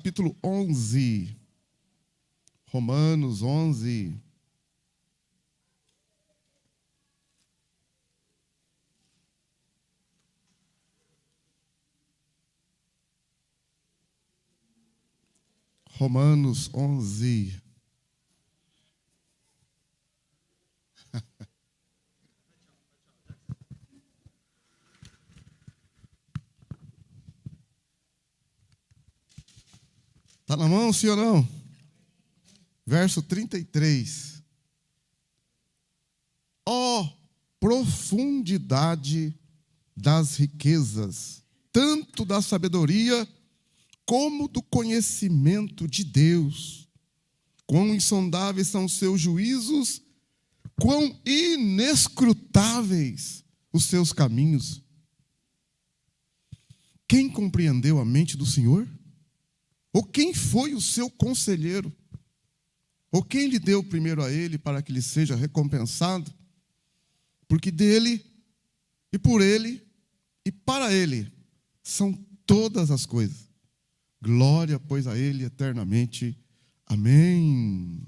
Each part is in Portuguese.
Capítulo 11. Romanos 11. Romanos 11. Está na mão, sim ou não? Verso 33. Ó profundidade das riquezas, tanto da sabedoria como do conhecimento de Deus. Quão insondáveis são os seus juízos, quão inescrutáveis os seus caminhos. Quem compreendeu a mente do Senhor? Ou quem foi o seu conselheiro? Ou quem lhe deu primeiro a ele para que lhe seja recompensado? Porque dele, e por ele, e para ele, são todas as coisas. Glória, pois, a ele eternamente. Amém.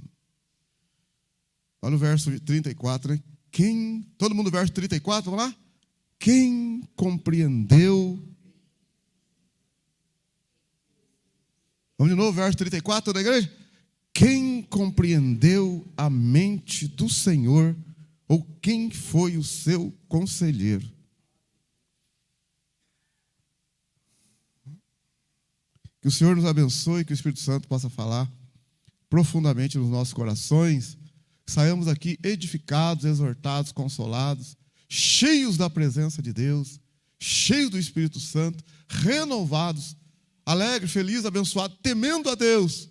Olha o verso 34, né? Todo mundo verso 34, vamos lá? Quem compreendeu? Vamos de novo, verso 34 da igreja? Quem compreendeu a mente do Senhor, ou quem foi o seu conselheiro? Que o Senhor nos abençoe, que o Espírito Santo possa falar profundamente nos nossos corações, que saiamos aqui edificados, exortados, consolados, cheios da presença de Deus, cheios do Espírito Santo, renovados, alegre, feliz, abençoado, temendo a Deus,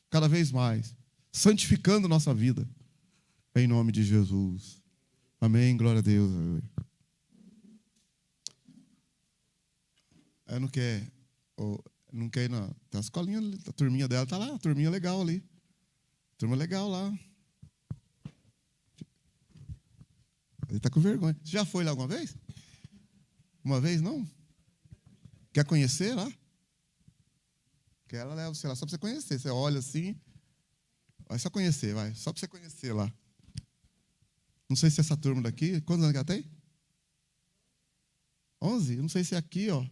cada vez mais, santificando nossa vida, em nome de Jesus. Amém, glória a Deus. Não quer ir na... Tem a escolinha, a turminha dela está lá, a turminha legal ali. Turma legal lá. Ele está com vergonha. Você já foi lá alguma vez? Uma vez, não? Quer conhecer lá? Que ela leva você lá só para você conhecer. Você olha assim, vai só conhecer, vai. Só para você conhecer lá. Não sei se essa turma daqui, quantos anos que ela tem? 11? Eu não sei se é aqui, ó.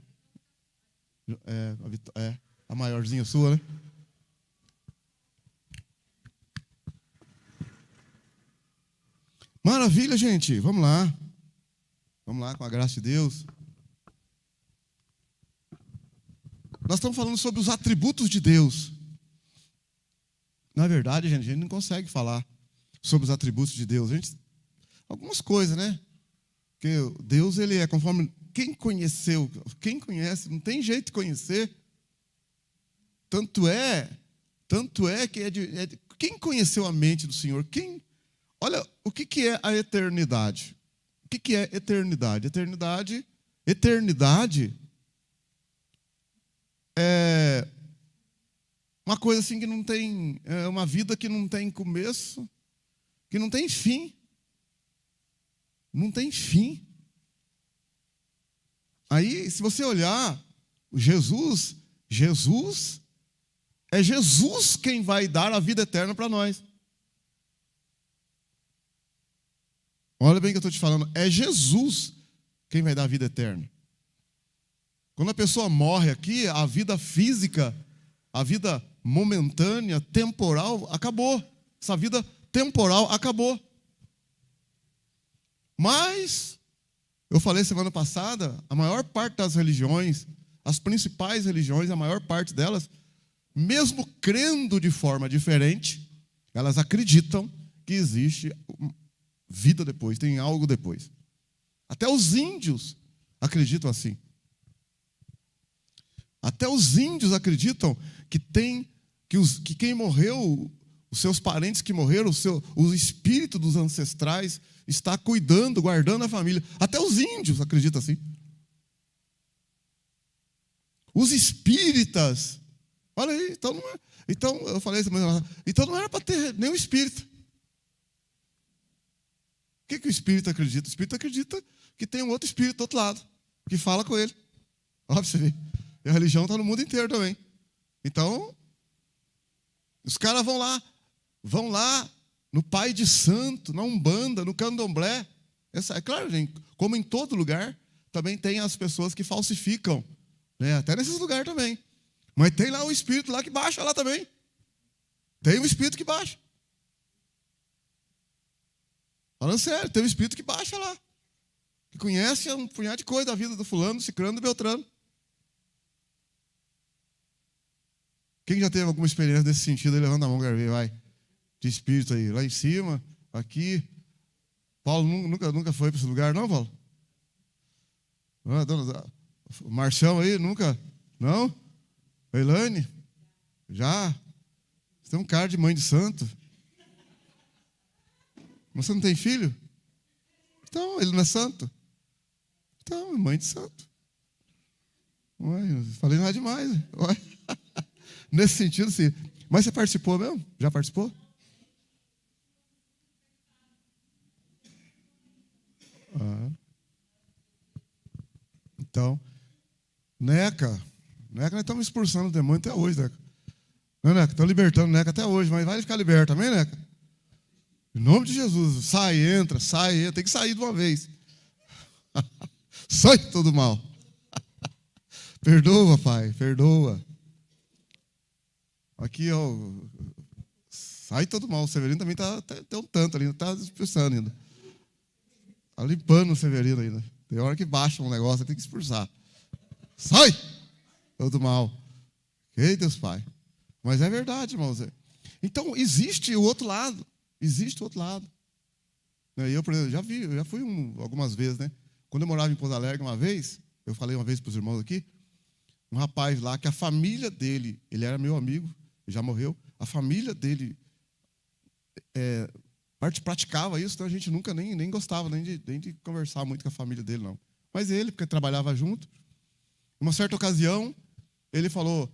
A maiorzinha sua, né? Maravilha, gente. Vamos lá. Vamos lá, com a graça de Deus. Nós estamos falando sobre os atributos de Deus. Na verdade, gente, a gente não consegue falar sobre os atributos de Deus. Algumas coisas, né? Porque Deus, ele é conforme... Quem conheceu, quem conhece, não tem jeito de conhecer. Tanto é que quem conheceu a mente do Senhor? Olha, o que é a eternidade? O que é eternidade? Eternidade é uma coisa assim que não tem, é uma vida que não tem começo, que não tem fim. Não tem fim. Aí, se você olhar, Jesus é Jesus quem vai dar a vida eterna para nós. Olha bem o que eu estou te falando, é Jesus quem vai dar a vida eterna. Quando a pessoa morre aqui, a vida física, a vida momentânea, temporal, acabou. Essa vida temporal acabou. Mas, eu falei semana passada, a maior parte das religiões, as principais religiões, a maior parte delas, mesmo crendo de forma diferente, elas acreditam que existe vida depois, tem algo depois. Até os índios acreditam assim. Até os índios acreditam que quem morreu, os seus parentes que morreram, o espírito dos ancestrais está cuidando, guardando a família. Até os índios acreditam assim. Os espíritas, olha aí, então eu falei semana passada, então não era para ter nenhum espírito. O que o espírito acredita? O espírito acredita que tem um outro espírito do outro lado, que fala com ele. Olha para você ver. E a religião está no mundo inteiro também. Então, os caras vão lá no Pai de Santo, na Umbanda, no Candomblé. É claro, gente, como em todo lugar, também tem as pessoas que falsificam, né? Até nesses lugares também. Mas tem lá o espírito lá que baixa lá também. Tem um espírito que baixa. Falando sério, tem um espírito que baixa lá. Que conhece um punhado de coisa da vida do fulano, do ciclano, do beltrano. Quem já teve alguma experiência nesse sentido? Aí, levanta a mão, quero ver, vai. De espírito aí. Lá em cima, aqui. Paulo nunca foi para esse lugar, não, Paulo? O Marcião aí, nunca? Não? A Elaine? Já? Você tem um cara de mãe de santo. Você não tem filho? Então, ele não é santo? Então, é mãe de santo. Ué, falei nada demais. Ué. Nesse sentido, sim. Mas você participou mesmo? Já participou? Então, Neca, nós estamos expulsando o demônio até hoje, Neca. Não, Neca, estão libertando o Neca até hoje, mas vai ficar liberto, amém, Neca? Em nome de Jesus, sai, entra, tem que sair de uma vez. Sai todo mal. Perdoa, Pai, perdoa. Aqui, ó, sai todo mal. O Severino também tem um tanto ali, está expulsando ainda. Está limpando o Severino ainda. Tem hora que baixa um negócio, tem que expulsar. Sai todo mal. Ei, Deus Pai. Mas é verdade, irmãos. Então, existe o outro lado. Existe o outro lado. Eu, por exemplo, já fui algumas vezes, né? Quando eu morava em Pouso Alegre uma vez, eu falei uma vez para os irmãos aqui, um rapaz lá, que a família dele, ele era meu amigo, já morreu, a família dele praticava isso, então a gente nunca nem gostava nem de conversar muito com a família dele, não. Mas ele, porque trabalhava junto, uma certa ocasião, ele falou,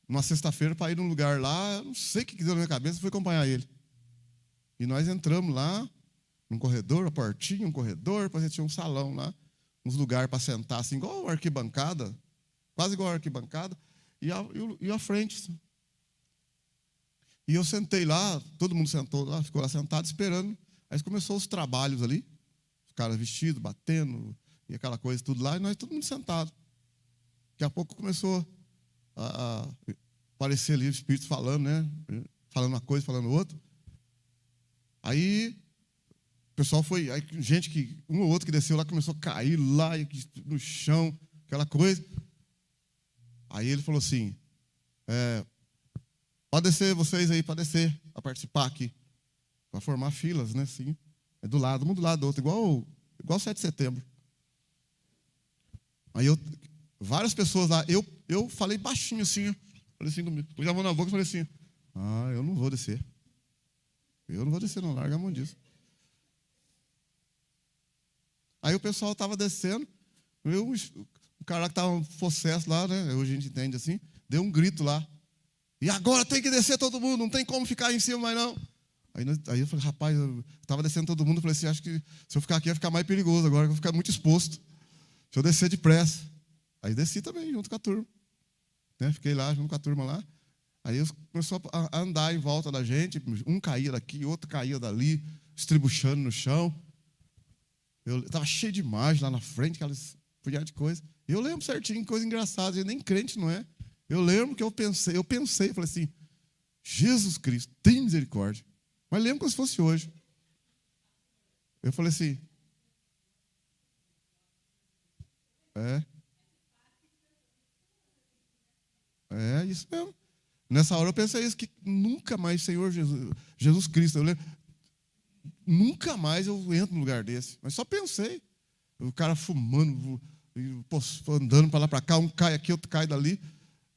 numa sexta-feira, para ir num lugar lá, não sei o que deu na minha cabeça, fui acompanhar ele. E nós entramos lá, num corredor, uma portinha, um corredor, depois tinha um salão lá, uns lugares para sentar, assim, igual uma arquibancada, quase igual a arquibancada, e a frente. E eu sentei lá, todo mundo sentou lá, ficou lá sentado esperando. Aí começou os trabalhos ali, os caras vestidos, batendo, e aquela coisa tudo lá, e nós todo mundo sentado. Daqui a pouco começou a aparecer ali o Espírito falando, né? Falando uma coisa, falando outra. Aí o pessoal foi, aí gente que, um ou outro que desceu lá, começou a cair lá no chão, aquela coisa. Aí ele falou assim, pode descer vocês aí, para descer, para participar aqui. Para formar filas, né? Assim, do lado, um do lado do outro, igual 7 de setembro. Aí várias pessoas lá, eu falei baixinho assim, falei assim comigo, pus a mão na boca e falei assim, eu não vou descer. Eu não vou descer, não, larga a mão disso. Aí o pessoal estava descendo, o cara que estava possesso lá, né? Hoje a gente entende assim, deu um grito lá. E agora tem que descer todo mundo, não tem como ficar em cima mais não. Aí eu falei, rapaz, eu estava descendo todo mundo, eu falei assim, acho que se eu ficar aqui vai ficar mais perigoso agora, eu vou ficar muito exposto. Deixa eu descer depressa. Aí desci também, junto com a turma. Né? Fiquei lá, junto com a turma lá. Aí começou a andar em volta da gente, um caía daqui, outro caía dali, estribuchando no chão. Eu estava cheio de imagem lá na frente, aquelas punhado de coisa. E eu lembro certinho, coisa engraçada, eu nem crente não é. Eu lembro que eu pensei, falei assim, Jesus Cristo, tem misericórdia. Mas lembro como se fosse hoje. Eu falei assim, isso mesmo. Nessa hora eu pensei isso, que nunca mais, Senhor Jesus Cristo, eu lembro, nunca mais eu entro num lugar desse. Mas só pensei. O cara fumando, andando para lá para cá, um cai aqui, outro cai dali.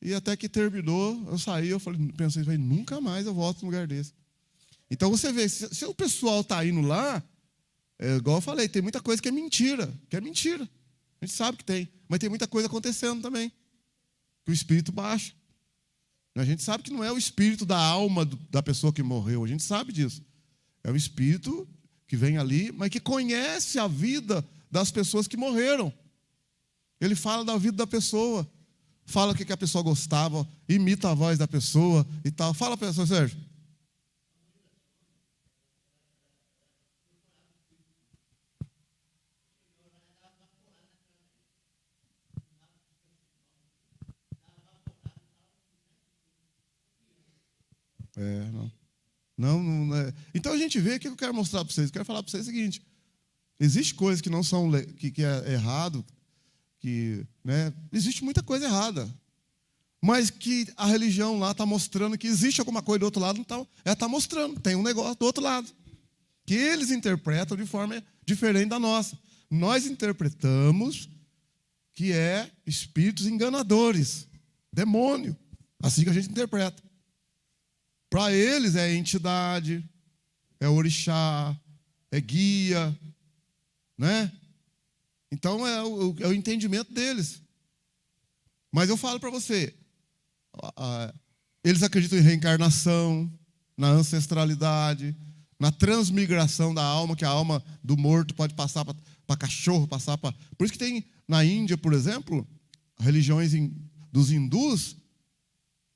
E até que terminou, eu saí, pensei, nunca mais eu volto num lugar desse. Então você vê, se o pessoal está indo lá, igual eu falei, tem muita coisa que é mentira. A gente sabe que tem, mas tem muita coisa acontecendo também. Que o espírito baixa. A gente sabe que não é o espírito da alma da pessoa que morreu, a gente sabe disso. É o espírito que vem ali, mas que conhece a vida das pessoas que morreram. Ele fala da vida da pessoa. fala o que a pessoa gostava, imita a voz da pessoa e tal. Fala, pastor Sérgio. Não. Não é. Então a gente vê o que eu quero mostrar para vocês. Eu quero falar para vocês o seguinte: existe coisas que não são que é errado, né, existe muita coisa errada, mas que a religião lá está mostrando que existe alguma coisa do outro lado, então ela está mostrando, tem um negócio do outro lado, que eles interpretam de forma diferente da nossa. Nós interpretamos que é espíritos enganadores, demônio, assim que a gente interpreta. Para eles é entidade, é orixá, é guia, né? Então é o entendimento deles. Mas eu falo para você, eles acreditam em reencarnação, na ancestralidade, na transmigração da alma, que a alma do morto pode passar para cachorro, passar para... Por isso que tem na Índia, por exemplo, religiões dos hindus,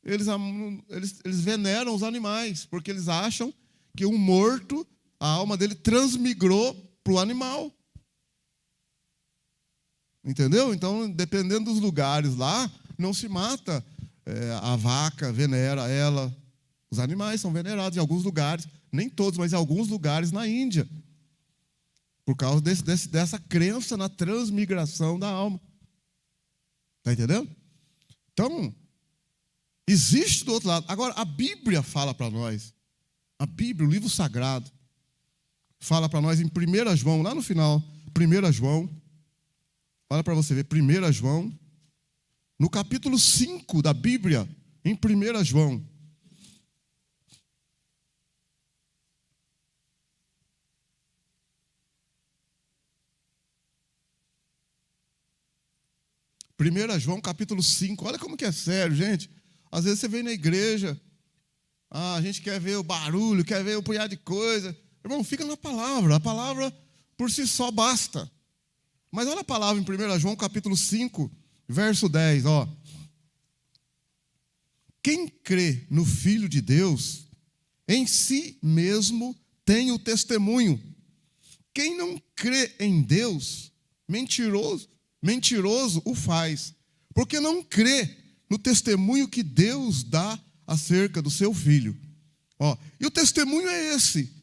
eles veneram os animais, porque eles acham que um morto, a alma dele transmigrou para o animal. Entendeu? Então, dependendo dos lugares lá, não se mata a vaca, venera ela. Os animais são venerados em alguns lugares, nem todos, mas em alguns lugares na Índia, por causa dessa crença na transmigração da alma. Está entendendo? Então, existe do outro lado. Agora, a Bíblia fala para nós. A Bíblia, o livro sagrado, fala para nós em 1 João, lá no final, 1 João, olha para você ver, 1 João, no capítulo 5 da Bíblia, em 1 João. João, capítulo 5, olha como que é sério, gente. Às vezes você vem na igreja, a gente quer ver o barulho, quer ver o punhado de coisa. Irmão, fica na palavra, a palavra por si só basta. Mas olha a palavra em 1 João, capítulo 5, verso 10, ó. Quem crê no Filho de Deus, em si mesmo tem o testemunho. Quem não crê em Deus, mentiroso o faz, porque não crê no testemunho que Deus dá acerca do seu Filho. Ó, e o testemunho é esse: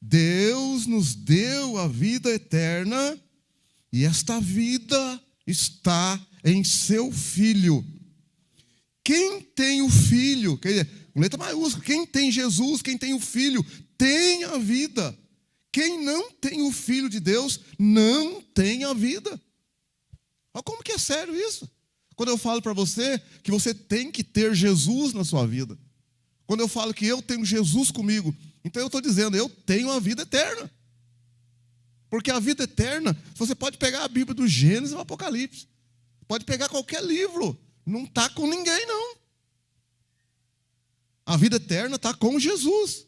Deus nos deu a vida eterna, e esta vida está em seu Filho. Quem tem o Filho, quer dizer, com letra maiúscula, quem tem Jesus, quem tem o Filho, tem a vida. Quem não tem o Filho de Deus, não tem a vida. Olha como que é sério isso. Quando eu falo para você que você tem que ter Jesus na sua vida. Quando eu falo que eu tenho Jesus comigo, então eu estou dizendo, eu tenho a vida eterna. Porque a vida eterna, você pode pegar a Bíblia do Gênesis e do Apocalipse. Pode pegar qualquer livro. Não está com ninguém, não. A vida eterna está com Jesus.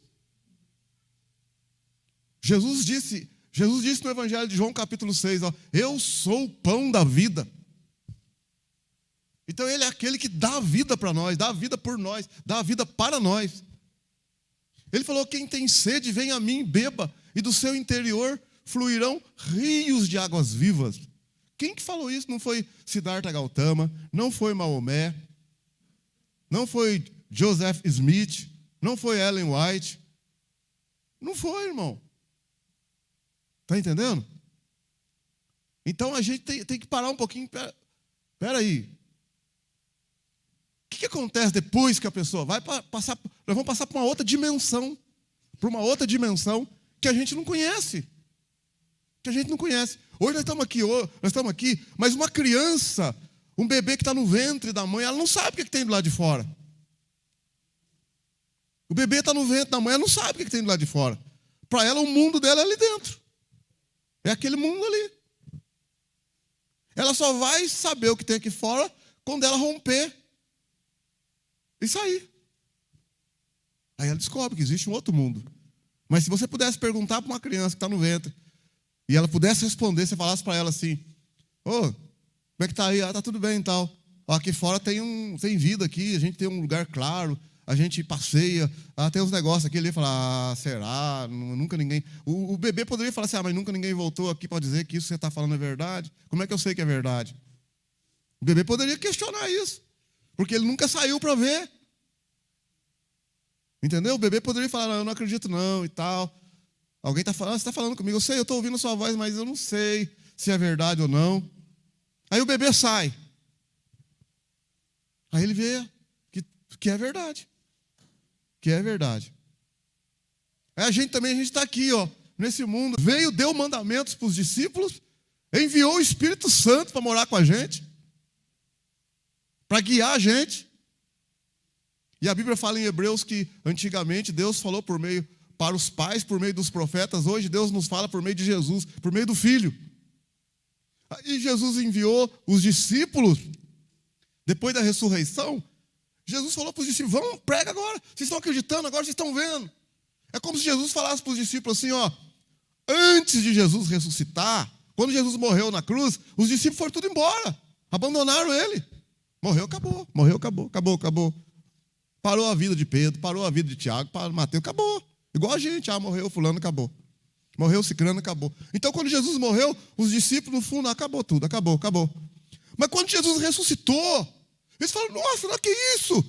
Jesus disse no Evangelho de João, capítulo 6, ó, eu sou o pão da vida. Então ele é aquele que dá a vida para nós, dá a vida por nós, dá a vida para nós. Ele falou, quem tem sede, vem a mim e beba, e do seu interior fluirão rios de águas vivas. Quem que falou isso? Não foi Siddhartha Gautama, não foi Maomé, não foi Joseph Smith, não foi Ellen White. Não foi, irmão. Está entendendo? Então a gente tem que parar um pouquinho. Espera aí. O que acontece depois que a pessoa vai passar? Nós vamos passar por uma outra dimensão. Por uma outra dimensão que a gente não conhece. Que a gente não conhece. Hoje nós estamos aqui, mas uma criança, um bebê que está no ventre da mãe, ela não sabe o que tem do lado de fora. O bebê está no ventre da mãe, ela não sabe o que tem do lado de fora. Para ela, o mundo dela é ali dentro. É aquele mundo ali. Ela só vai saber o que tem aqui fora quando ela romper e sair. Aí ela descobre que existe um outro mundo. Mas se você pudesse perguntar para uma criança que está no ventre, e ela pudesse responder, você falasse para ela assim, ô, como é que está aí? Ah, está tudo bem e tal. aqui fora tem vida aqui, a gente tem um lugar claro, a gente passeia, tem uns negócios aqui, ele fala, será? Nunca ninguém... O bebê poderia falar assim, mas nunca ninguém voltou aqui para dizer que isso que você está falando é verdade. Como é que eu sei que é verdade? O bebê poderia questionar isso, porque ele nunca saiu para ver. Entendeu? O bebê poderia falar, não, eu não acredito não, e tal. Alguém está falando, você está falando comigo, eu sei, eu estou ouvindo a sua voz, mas eu não sei se é verdade ou não. Aí o bebê sai. Aí ele vê que é verdade. Que é verdade. Aí a gente está aqui, nesse mundo. Veio, deu mandamentos para os discípulos, enviou o Espírito Santo para morar com a gente, para guiar a gente. E a Bíblia fala em Hebreus que antigamente Deus falou para os pais, por meio dos profetas. Hoje Deus nos fala por meio de Jesus, por meio do Filho. Aí Jesus enviou os discípulos, depois da ressurreição, Jesus falou para os discípulos, vamos, prega agora, vocês estão acreditando, agora vocês estão vendo. É como se Jesus falasse para os discípulos assim, antes de Jesus ressuscitar, quando Jesus morreu na cruz, os discípulos foram tudo embora, abandonaram ele. Morreu, acabou, acabou. Parou a vida de Pedro, parou a vida de Tiago, parou de Mateus, acabou. Igual a gente, morreu fulano, acabou. Morreu ciclano, acabou. Então, quando Jesus morreu, os discípulos, no fundo, acabou tudo, acabou. Mas quando Jesus ressuscitou, eles falaram, nossa, não, que isso?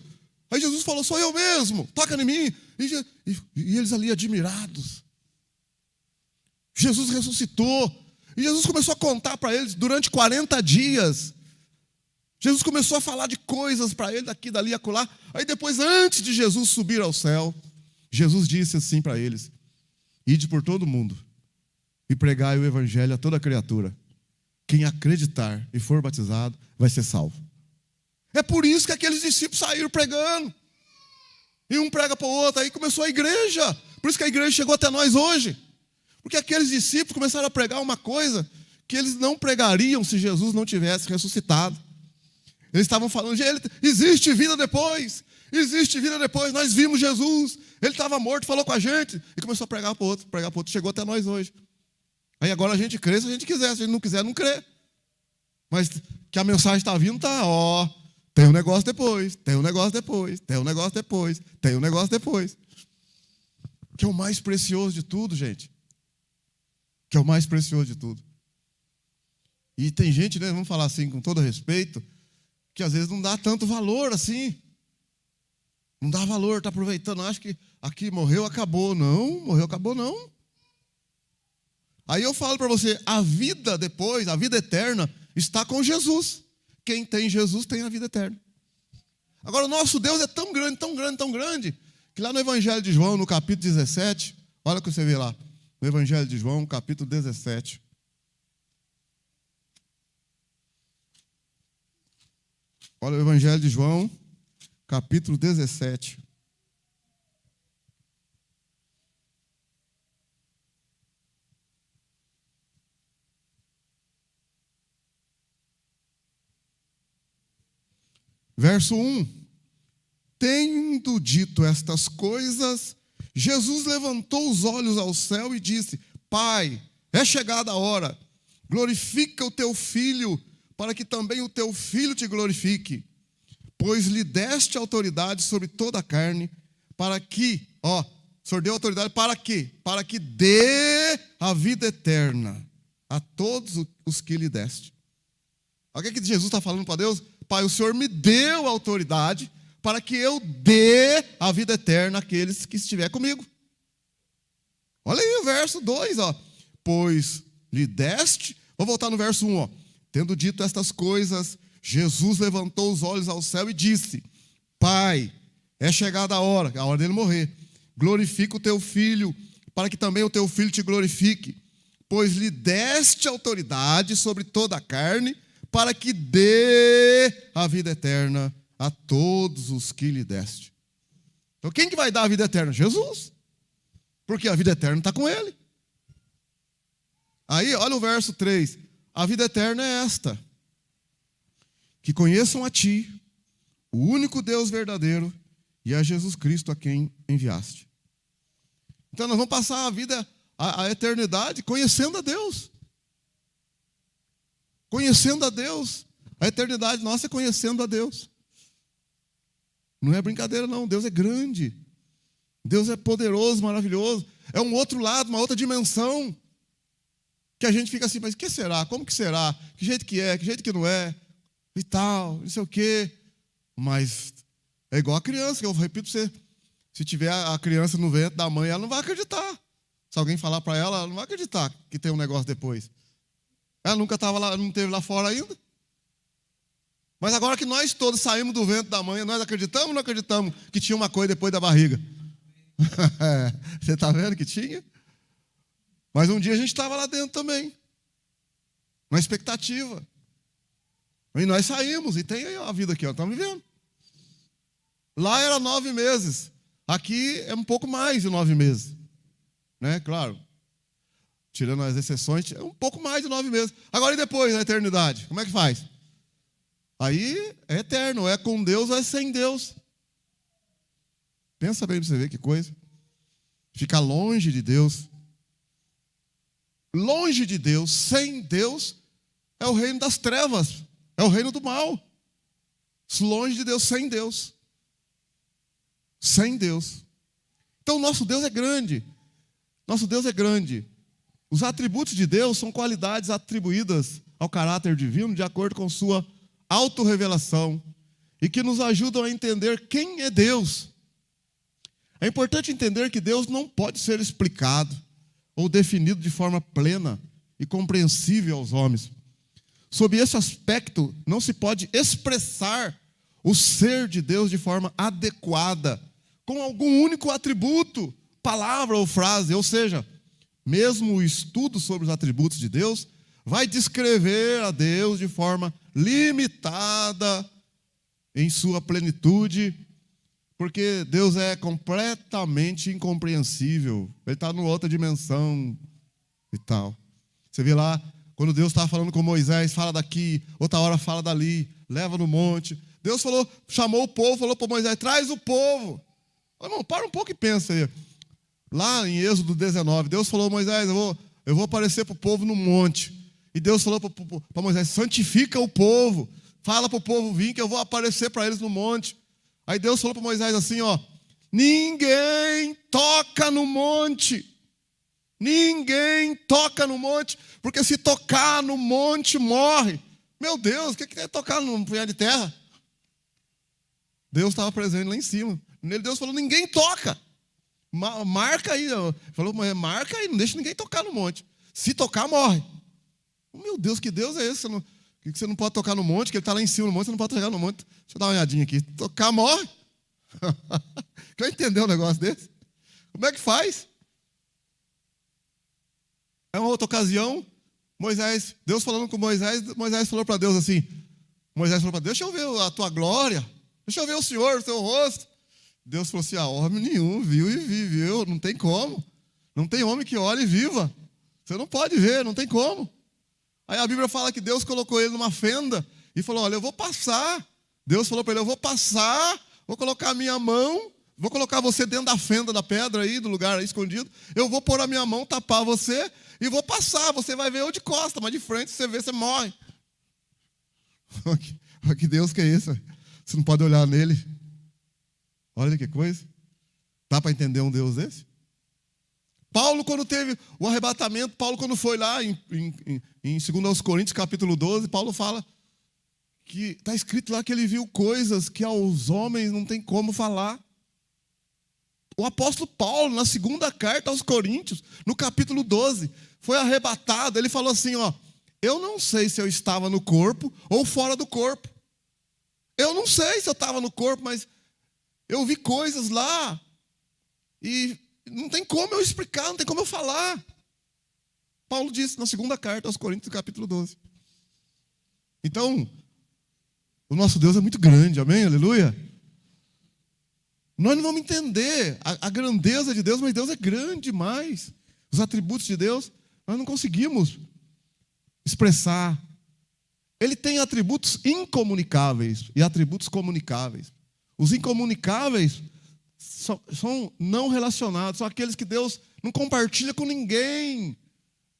Aí Jesus falou, sou eu mesmo, toca em mim. E eles ali admirados. Jesus ressuscitou. E Jesus começou a contar para eles durante 40 dias. Jesus começou a falar de coisas para ele, daqui, dali, acolá. Aí depois, antes de Jesus subir ao céu, Jesus disse assim para eles, ide por todo mundo e pregai o evangelho a toda criatura. Quem acreditar e for batizado vai ser salvo. É por isso que aqueles discípulos saíram pregando. E um prega para o outro, aí começou a igreja. Por isso que a igreja chegou até nós hoje. Porque aqueles discípulos começaram a pregar uma coisa que eles não pregariam se Jesus não tivesse ressuscitado. Eles estavam falando, existe vida depois, nós vimos Jesus, ele estava morto, falou com a gente, e começou a pregar para o outro, chegou até nós hoje. Aí agora a gente crê se a gente quiser, se a gente não quiser, não crê. Mas que a mensagem está vindo, tem um negócio depois, tem um negócio depois. Que é o mais precioso de tudo, gente. Que é o mais precioso de tudo. E tem gente, né, vamos falar assim com todo respeito, que às vezes não dá tanto valor assim. Não dá valor, está aproveitando, acho que aqui morreu, acabou. Não, morreu, acabou não. Aí eu falo para você, a vida depois, a vida eterna, está com Jesus. Quem tem Jesus tem a vida eterna. Agora o nosso Deus é tão grande, que lá no Evangelho de João, no capítulo 17, olha o que você vê lá. No Evangelho de João, capítulo 17. Olha o Evangelho de João, capítulo 17. Verso 1. Tendo dito estas coisas, Jesus levantou os olhos ao céu e disse, Pai, é chegada a hora, glorifica o teu Filho, para que também o teu Filho te glorifique, pois lhe deste autoridade sobre toda a carne, para que, o Senhor deu autoridade para quê? Para que dê a vida eterna a todos os que lhe deste. O que Jesus está falando para Deus? Pai, o Senhor me deu autoridade para que eu dê a vida eterna àqueles que estiver comigo. Olha aí o verso 2, pois lhe deste, vou voltar no verso 1, tendo dito estas coisas, Jesus levantou os olhos ao céu e disse, Pai, é chegada a hora dele morrer, glorifica o teu Filho, para que também o teu Filho te glorifique, pois lhe deste autoridade sobre toda a carne, para que dê a vida eterna a todos os que lhe deste. Então quem que vai dar a vida eterna? Jesus. Porque a vida eterna está com ele. Aí, olha o verso 3. A vida eterna é esta: que conheçam a ti, o único Deus verdadeiro, e a Jesus Cristo a quem enviaste. Então nós vamos passar a vida, a eternidade, conhecendo a Deus. Conhecendo a Deus. A eternidade nossa é conhecendo a Deus. Não é brincadeira, não. Deus é grande. Deus é poderoso, maravilhoso. É um outro lado, uma outra dimensão. Que a gente fica assim, mas o que será? Como que será? Que jeito que é? Que jeito que não é? E tal, não sei o quê. Mas é igual a criança, que eu repito para você. Se tiver a criança no ventre da mãe, ela não vai acreditar. Se alguém falar para ela, ela não vai acreditar que tem um negócio depois. Ela nunca estava lá, não esteve lá fora ainda. Mas agora que nós todos saímos do ventre da mãe, nós acreditamos ou não acreditamos que tinha uma coisa depois da barriga? Você está vendo que tinha? Mas um dia a gente estava lá dentro também. Na expectativa. E nós saímos, e tem aí a vida aqui, ó, estamos vivendo. Lá era 9 meses. Aqui é um pouco mais de 9 meses. Né? Claro. Tirando as exceções, é um pouco mais de 9 meses. Agora e depois, na eternidade? Como é que faz? Aí é eterno, é com Deus ou é sem Deus. Pensa bem para você ver que coisa. Ficar longe de Deus. Longe de Deus, sem Deus, é o reino das trevas. É o reino do mal. Longe de Deus, sem Deus. Sem Deus. Então, nosso Deus é grande. Nosso Deus é grande. Os atributos de Deus são qualidades atribuídas ao caráter divino de acordo com sua autorrevelação e que nos ajudam a entender quem é Deus. É importante entender que Deus não pode ser explicado ou definido de forma plena e compreensível aos homens. Sob esse aspecto, não se pode expressar o ser de Deus de forma adequada, com algum único atributo, palavra ou frase. Ou seja, mesmo o estudo sobre os atributos de Deus vai descrever a Deus de forma limitada em sua plenitude, porque Deus é completamente incompreensível. Ele está numa outra dimensão e tal. Você vê lá, quando Deus estava falando com Moisés, fala daqui, outra hora fala dali, leva no monte. Deus falou, chamou o povo, falou para Moisés, traz o povo. Irmão, para um pouco e pensa aí. Lá em Êxodo 19, Deus falou a Moisés, eu vou aparecer para o povo no monte. E Deus falou para Moisés, santifica o povo. Fala para o povo vir que eu vou aparecer para eles no monte. Aí Deus falou para Moisés assim, ó, ninguém toca no monte. Ninguém toca no monte, porque se tocar no monte, morre. Meu Deus, o que é tocar num punhado de terra? Deus estava presente lá em cima. Deus falou, ninguém toca. Marca aí. Falou, marca aí, não deixa ninguém tocar no monte. Se tocar, morre. Meu Deus, que Deus é esse? Que você não pode tocar no monte, que ele está lá em cima no monte, você não pode tocar no monte. Deixa eu dar uma olhadinha aqui. Tocar, morre. Quer entender um negócio desse? Como é que faz? É uma outra ocasião, Deus falando com Moisés falou para Deus assim, Moisés falou para Deus, deixa eu ver a tua glória, deixa eu ver o Senhor, o teu rosto. Deus falou assim, homem nenhum viu e viveu, não tem como. Não tem homem que olhe e viva. Você não pode ver, não tem como. Aí a Bíblia fala que Deus colocou ele numa fenda e falou, olha, eu vou passar. Deus falou para ele, eu vou passar, vou colocar a minha mão, vou colocar você dentro da fenda da pedra aí, do lugar aí escondido. Eu vou pôr a minha mão, tapar você e vou passar. Você vai ver eu de costa, mas de frente você vê, você morre. Que Deus que é esse? Você não pode olhar nele. Olha que coisa. Dá para entender um Deus desse? Paulo, quando teve o arrebatamento, Paulo, quando foi lá em 2 Coríntios, capítulo 12, Paulo fala que está escrito lá que ele viu coisas que aos homens não tem como falar. O apóstolo Paulo, na segunda carta aos Coríntios, no capítulo 12, foi arrebatado. Ele falou assim, eu não sei se eu estava no corpo ou fora do corpo. Eu não sei se eu estava no corpo, mas eu vi coisas lá e não tem como eu explicar, não tem como eu falar. Paulo disse na segunda carta aos Coríntios, capítulo 12. Então, o nosso Deus é muito grande, amém? Aleluia. Nós não vamos entender a grandeza de Deus, mas Deus é grande demais. Os atributos de Deus, nós não conseguimos expressar. Ele tem atributos incomunicáveis e atributos comunicáveis. Os incomunicáveis são não relacionados, são aqueles que Deus não compartilha com ninguém.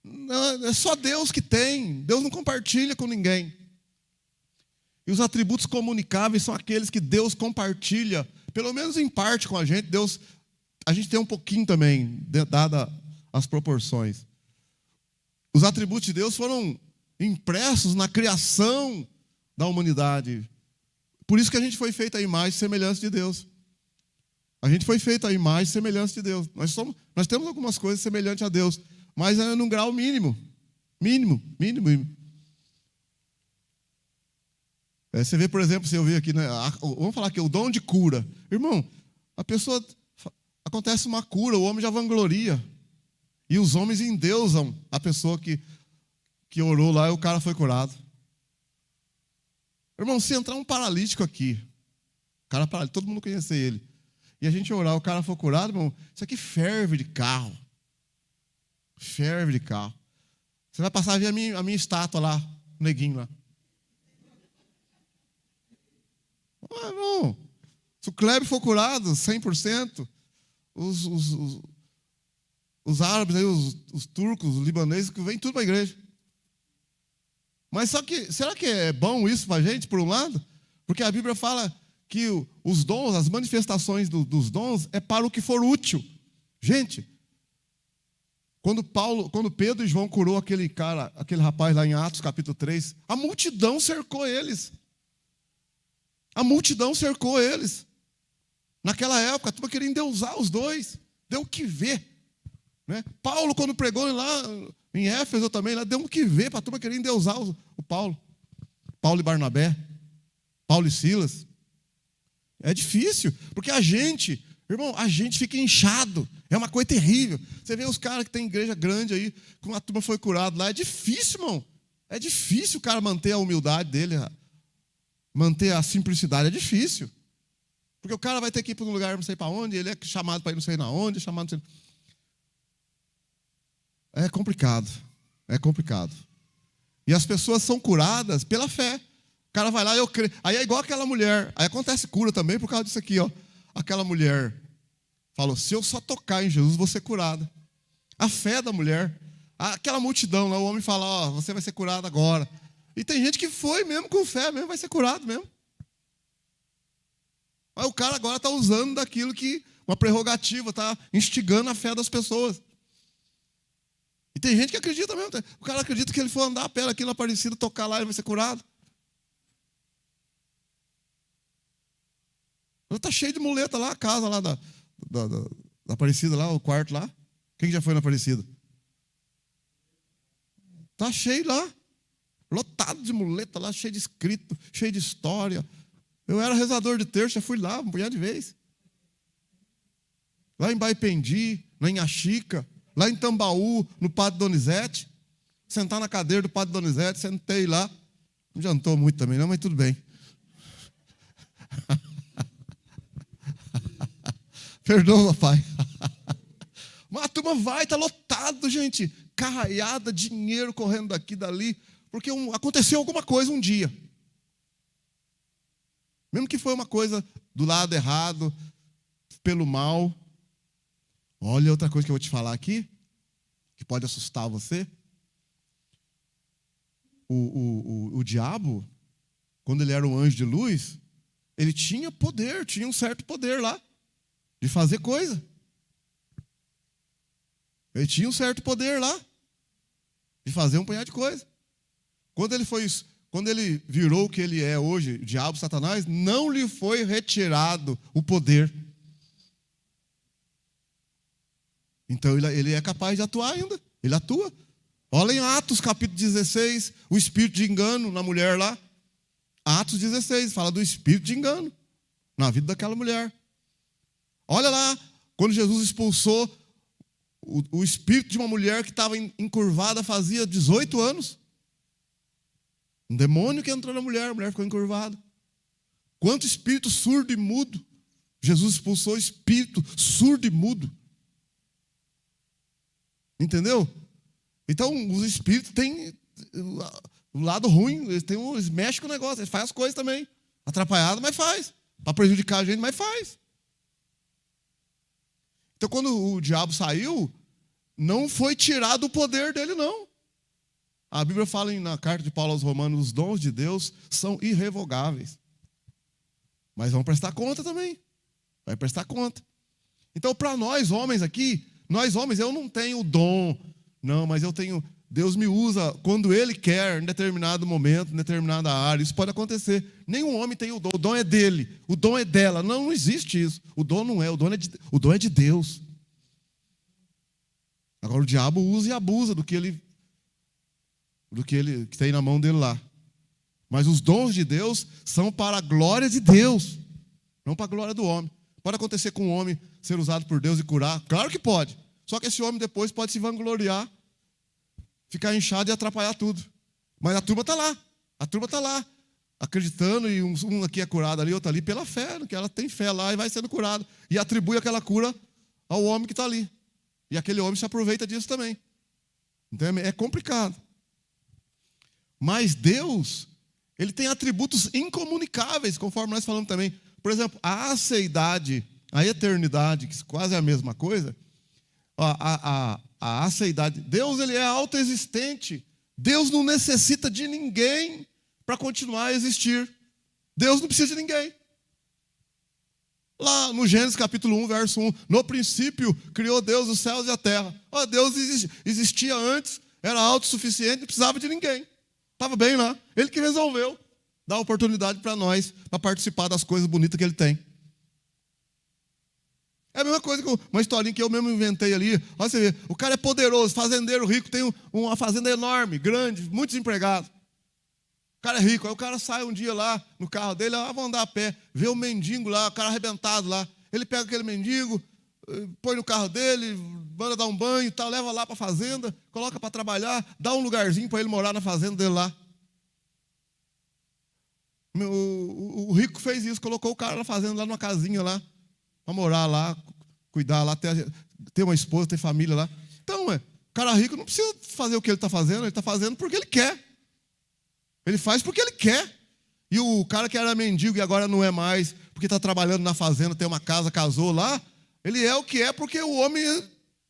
Não, é só Deus que tem. Deus não compartilha com ninguém. E os atributos comunicáveis são aqueles que Deus compartilha, pelo menos em parte com a gente. A gente tem um pouquinho também, dada as proporções. Os atributos de Deus foram impressos na criação da humanidade. Por isso que a gente foi feito à imagem e semelhança de Deus. A gente foi feito à imagem e semelhança de Deus. Nós temos algumas coisas semelhantes a Deus, mas é num grau mínimo. Mínimo. Você vê, por exemplo, se eu ver aqui, né, vamos falar aqui, o dom de cura. Irmão, acontece uma cura, o homem já vangloria. E os homens endeusam a pessoa que orou lá e o cara foi curado. Irmão, se entrar um paralítico aqui, cara paralítico, todo mundo conhece ele, e a gente orar, o cara for curado, irmão, isso aqui ferve de carro. Ferve de carro. Você vai passar a ver a minha estátua lá, o neguinho lá. Irmão, se o Kleber for curado, 100%, os árabes, aí, os turcos, os libaneses, que vêm tudo para a igreja. Mas será que é bom isso para a gente, por um lado? Porque a Bíblia fala que os dons, as manifestações dos dons, é para o que for útil. Gente, quando Pedro e João curou aquele rapaz lá em Atos capítulo 3, a multidão cercou eles. A multidão cercou eles. Naquela época, a turma queria endeusar os dois. Deu o que ver. Né? Paulo, quando pregou lá em Éfeso também, lá deu o que ver para a turma querer endeusar o Paulo. Paulo e Barnabé. Paulo e Silas. É difícil, porque a gente fica inchado. É uma coisa terrível. Você vê os caras que tem igreja grande aí, como a turma foi curada lá. É difícil, irmão. É difícil o cara manter a humildade dele, manter a simplicidade. É difícil. Porque o cara vai ter que ir para um lugar não sei para onde, ele é chamado para ir não sei na onde, chamado não sei... É complicado. É complicado. E as pessoas são curadas pela fé. O cara vai lá e eu creio. Aí é igual aquela mulher. Aí acontece cura também por causa disso aqui, ó. Aquela mulher falou: se eu só tocar em Jesus, vou ser curada. A fé da mulher. Aquela multidão lá, o homem fala: ó, você vai ser curado agora. E tem gente que foi mesmo com fé, mesmo vai ser curado mesmo. Aí o cara agora está usando daquilo que, uma prerrogativa, está instigando a fé das pessoas. E tem gente que acredita mesmo. O cara acredita que ele for andar a pé aqui na Aparecida, tocar lá, ele vai ser curado. Está cheio de muleta lá, a casa lá da Aparecida, lá, o quarto lá. Quem já foi na Aparecida? Está cheio lá. Lotado de muleta lá, cheio de escrito, cheio de história. Eu era rezador de terço, já fui lá, um punhado de vez. Lá em Baipendi, lá em Axica, lá em Tambaú, no Padre Donizete. Sentar na cadeira do Padre Donizete, sentei lá. Não jantou muito também não, mas tudo bem. Perdoa, pai. Mas a turma vai, está lotado, gente. Carraiada, dinheiro correndo daqui e dali. Porque aconteceu alguma coisa um dia. Mesmo que foi uma coisa do lado errado, pelo mal. Olha outra coisa que eu vou te falar aqui, que pode assustar você. O diabo, quando ele era um anjo de luz, ele tinha poder, tinha um certo poder lá, de fazer coisa. Ele tinha um certo poder lá, de fazer um punhado de coisa. Quando ele virou o que ele é hoje, o diabo, Satanás, não lhe foi retirado o poder. Então ele é capaz de atuar ainda. Ele atua. Olha em Atos capítulo 16, o espírito de engano na mulher lá. Atos 16, fala do espírito de engano na vida daquela mulher. Olha lá, quando Jesus expulsou o espírito de uma mulher que estava encurvada fazia 18 anos. Um demônio que entrou na mulher, a mulher ficou encurvada. Quanto espírito surdo e mudo. Jesus expulsou espírito surdo e mudo. Entendeu? Então, os espíritos têm o lado ruim, eles mexem com o negócio, eles fazem as coisas também. Atrapalhado, mas faz. Para prejudicar a gente, mas faz. Então, quando o diabo saiu, não foi tirado o poder dele, não. A Bíblia fala na carta de Paulo aos Romanos, os dons de Deus são irrevogáveis. Mas vão prestar conta também. Vai prestar conta. Então, para nós homens aqui, nós homens, eu não tenho dom. Não, mas eu tenho... Deus me usa quando Ele quer, em determinado momento, em determinada área. Isso pode acontecer. Nenhum homem tem o dom é dele, o dom é dela. Não existe isso. O dom não é, o dom é de Deus. Agora o diabo usa e abusa do que que tem na mão dele lá. Mas os dons de Deus são para a glória de Deus, não para a glória do homem. Pode acontecer com um homem ser usado por Deus e curar? Claro que pode. Só que esse homem depois pode se vangloriar, ficar inchado e atrapalhar tudo. Mas a turma está lá. A turma está lá, acreditando, e um aqui é curado ali, outro ali, pela fé, que ela tem fé lá e vai sendo curado. E atribui aquela cura ao homem que está ali. E aquele homem se aproveita disso também. Então é complicado. Mas Deus, Ele tem atributos incomunicáveis, conforme nós falamos também. Por exemplo, a aceidade, a eternidade, que quase é a mesma coisa. A aceidade. Deus, Ele é autoexistente. Deus não necessita de ninguém para continuar a existir. Deus não precisa de ninguém. Lá no Gênesis capítulo 1, verso 1, no princípio criou Deus os céus e a terra. Deus existia antes, era autossuficiente, não precisava de ninguém. Estava bem lá. Ele que resolveu dar oportunidade para nós, para participar das coisas bonitas que Ele tem. É a mesma coisa que uma historinha que eu mesmo inventei ali. Olha você vê, o cara é poderoso, fazendeiro rico, tem uma fazenda enorme, grande, muitos empregados. O cara é rico, aí o cara sai um dia lá no carro dele, vão andar a pé, vê o mendigo lá, o cara arrebentado lá. Ele pega aquele mendigo, põe no carro dele, manda dar um banho e tal, leva lá para a fazenda, coloca para trabalhar, dá um lugarzinho para ele morar na fazenda dele lá. O rico fez isso, colocou o cara na fazenda, lá numa casinha lá, para morar lá, cuidar lá, ter uma esposa, ter família lá. Então, o cara rico não precisa fazer o que ele está fazendo, ele está fazendo porque ele quer. Ele faz porque ele quer. E o cara que era mendigo e agora não é mais, porque está trabalhando na fazenda, tem uma casa, casou lá, ele é o que é porque o homem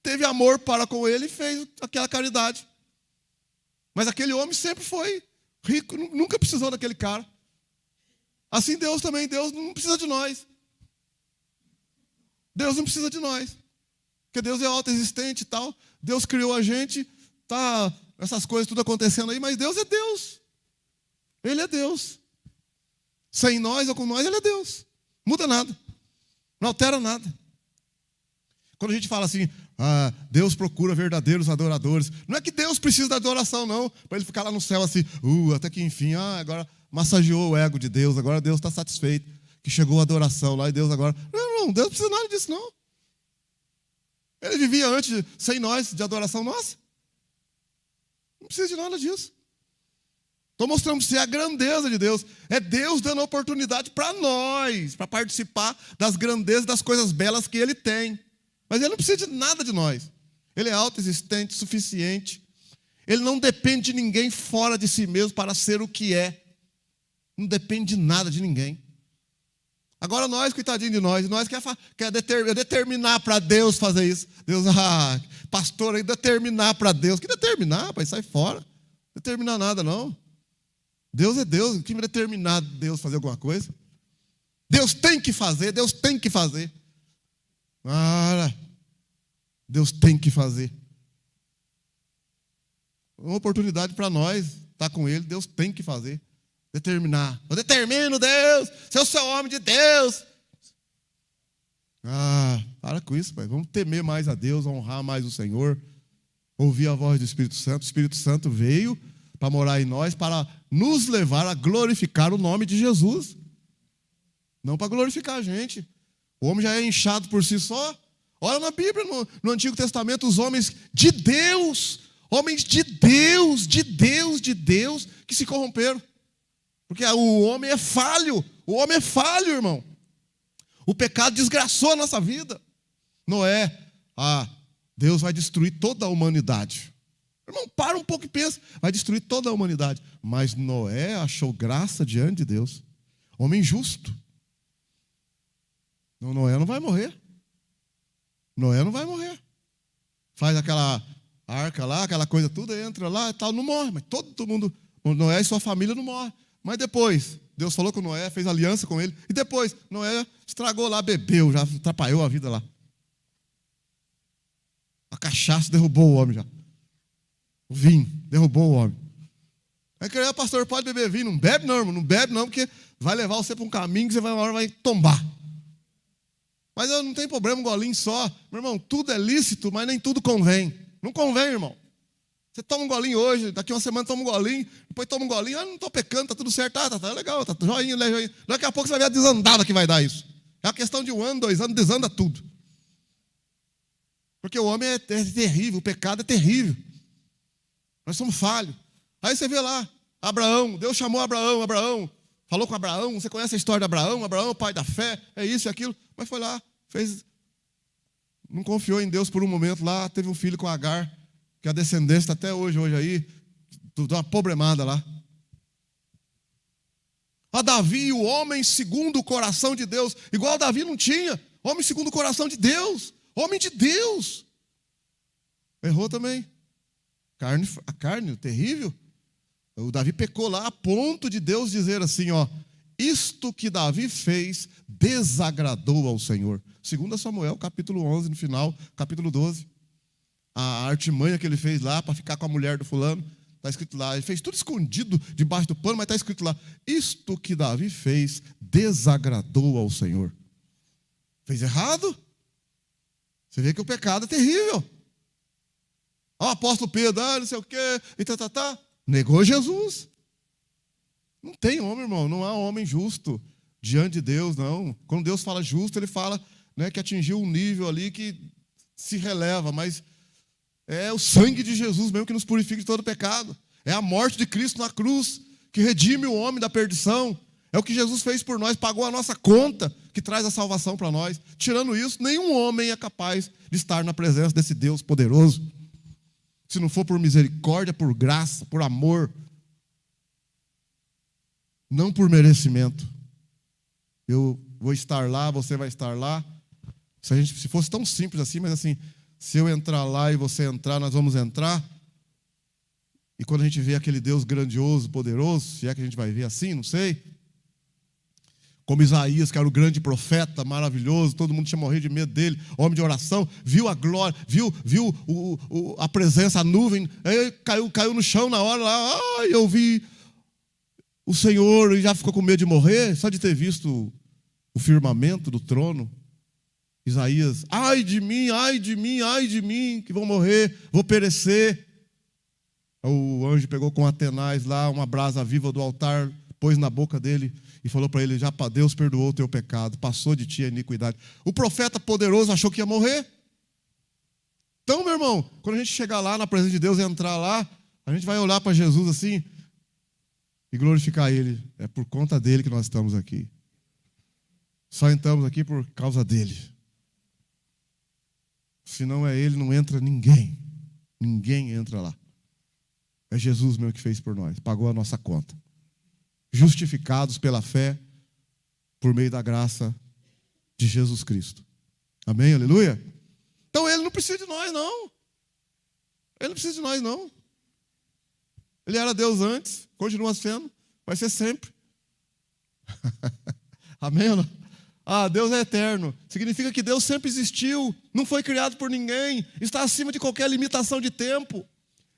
teve amor para com ele e fez aquela caridade. Mas aquele homem sempre foi rico, nunca precisou daquele cara. Assim Deus também, Deus não precisa de nós. Deus não precisa de nós. Porque Deus é autoexistente e tal. Deus criou a gente, tá essas coisas tudo acontecendo aí, mas Deus é Deus. Ele é Deus. Sem nós ou com nós, Ele é Deus. Muda nada. Não altera nada. Quando a gente fala assim, Deus procura verdadeiros adoradores. Não é que Deus precisa da adoração, não. Para Ele ficar lá no céu assim, até que enfim, agora massageou o ego de Deus, agora Deus está satisfeito. Que chegou a adoração lá e Deus agora... Não, Deus não precisa nada disso, não. Ele vivia antes, sem nós, de adoração nossa. Não precisa de nada disso. Estou mostrando para você a grandeza de Deus. É Deus dando oportunidade para nós, para participar das grandezas, das coisas belas que Ele tem. Mas Ele não precisa de nada de nós. Ele é autoexistente, suficiente. Ele não depende de ninguém fora de si mesmo para ser o que é. Não depende de nada de ninguém. Agora nós, coitadinho de nós quer determinar para Deus fazer isso. Deus, pastor aí, determinar para Deus. Que determinar, pai, sai fora. Não determinar nada, não. Deus é Deus, que me determinar Deus fazer alguma coisa? Deus tem que fazer, Deus tem que fazer. Deus tem que fazer. Uma oportunidade para nós estar com Ele, Deus tem que fazer. Determinar. Eu determino, Deus, se eu sou homem de Deus. Para com isso, pai. Vamos temer mais a Deus, honrar mais o Senhor, ouvir a voz do Espírito Santo. O Espírito Santo veio para morar em nós, para nos levar a glorificar o nome de Jesus. Não para glorificar a gente. O homem já é inchado por si só. Olha na Bíblia, no Antigo Testamento, os homens de Deus, que se corromperam. Porque o homem é falho. O homem é falho, irmão. O pecado desgraçou a nossa vida. Noé, Deus vai destruir toda a humanidade. Irmão, para um pouco e pensa. Vai destruir toda a humanidade. Mas Noé achou graça diante de Deus. Homem justo. Noé não vai morrer. Noé não vai morrer. Faz aquela A arca lá, aquela coisa tudo, entra lá e tal, não morre, mas todo mundo, Noé e sua família não morrem. Mas depois, Deus falou com Noé, fez aliança com ele, e depois, Noé estragou lá, bebeu, já atrapalhou a vida lá. A cachaça derrubou o homem já. O vinho derrubou o homem. Aí que pastor, pode beber vinho? Não bebe não, irmão, não bebe não, porque vai levar você para um caminho que você uma hora vai tombar. Mas eu não tenho problema, um golinho só. Meu irmão, tudo é lícito, mas nem tudo convém. Não convém, irmão. Você toma um golinho hoje, daqui uma semana toma um golinho, depois toma um golinho, não estou pecando, tá tudo certo, tá legal, tá joinha, joinha. Daqui a pouco você vai ver a desandada que vai dar isso. É uma questão de 1 ano, 2 anos, desanda tudo. Porque o homem é terrível, o pecado é terrível. Nós somos falhos. Aí você vê lá, Abraão, Deus chamou Abraão, falou com Abraão, você conhece a história de Abraão é o pai da fé, é isso e aquilo, mas foi lá, não confiou em Deus por um momento lá, teve um filho com Agar, que a descendência está até hoje aí, tudo uma problemada lá. A Davi, o homem segundo o coração de Deus, igual Davi não tinha, homem segundo o coração de Deus, homem de Deus. Errou também. A carne, terrível. O Davi pecou lá a ponto de Deus dizer assim, isto que Davi fez desagradou ao Senhor. 2 Samuel, capítulo 11, no final, capítulo 12. A artimanha que ele fez lá para ficar com a mulher do fulano, está escrito lá, ele fez tudo escondido debaixo do pano, mas está escrito lá, isto que Davi fez desagradou ao Senhor. Fez errado? Você vê que o pecado é terrível. O apóstolo Pedro, não sei o quê, e negou Jesus. Não tem homem, irmão, não há homem justo diante de Deus, não. Quando Deus fala justo, ele fala, que atingiu um nível ali que se releva, mas é o sangue de Jesus mesmo que nos purifica de todo pecado. É a morte de Cristo na cruz que redime o homem da perdição. É o que Jesus fez por nós, pagou a nossa conta, que traz a salvação para nós. Tirando isso, nenhum homem é capaz de estar na presença desse Deus poderoso. Se não for por misericórdia, por graça, por amor. Não por merecimento. Eu vou estar lá, você vai estar lá. Se fosse tão simples assim, mas assim, se eu entrar lá e você entrar, nós vamos entrar. E quando a gente vê aquele Deus grandioso, poderoso, se é que a gente vai ver assim, não sei. Como Isaías, que era o grande profeta, maravilhoso, todo mundo tinha morrido de medo dele, homem de oração, viu a glória, viu a presença, a nuvem, aí caiu no chão na hora lá, eu vi o Senhor e já ficou com medo de morrer, só de ter visto o firmamento do trono. Isaías, ai de mim, que vou morrer, vou perecer. O anjo pegou com Atenais lá, uma brasa viva do altar, pôs na boca dele e falou para ele, Deus perdoou o teu pecado, passou de ti a iniquidade. O profeta poderoso achou que ia morrer. Então, meu irmão, quando a gente chegar lá na presença de Deus e entrar lá, a gente vai olhar para Jesus assim e glorificar Ele. É por conta dele que nós estamos aqui. Só entramos aqui por causa dele. Se não é Ele, não entra ninguém. Ninguém entra lá. É Jesus mesmo que fez por nós, pagou a nossa conta. Justificados pela fé, por meio da graça de Jesus Cristo. Amém? Aleluia? Então Ele não precisa de nós, não. Ele não precisa de nós, não. Ele era Deus antes, continua sendo, vai ser sempre. Amém? Deus é eterno. Significa que Deus sempre existiu, não foi criado por ninguém, está acima de qualquer limitação de tempo.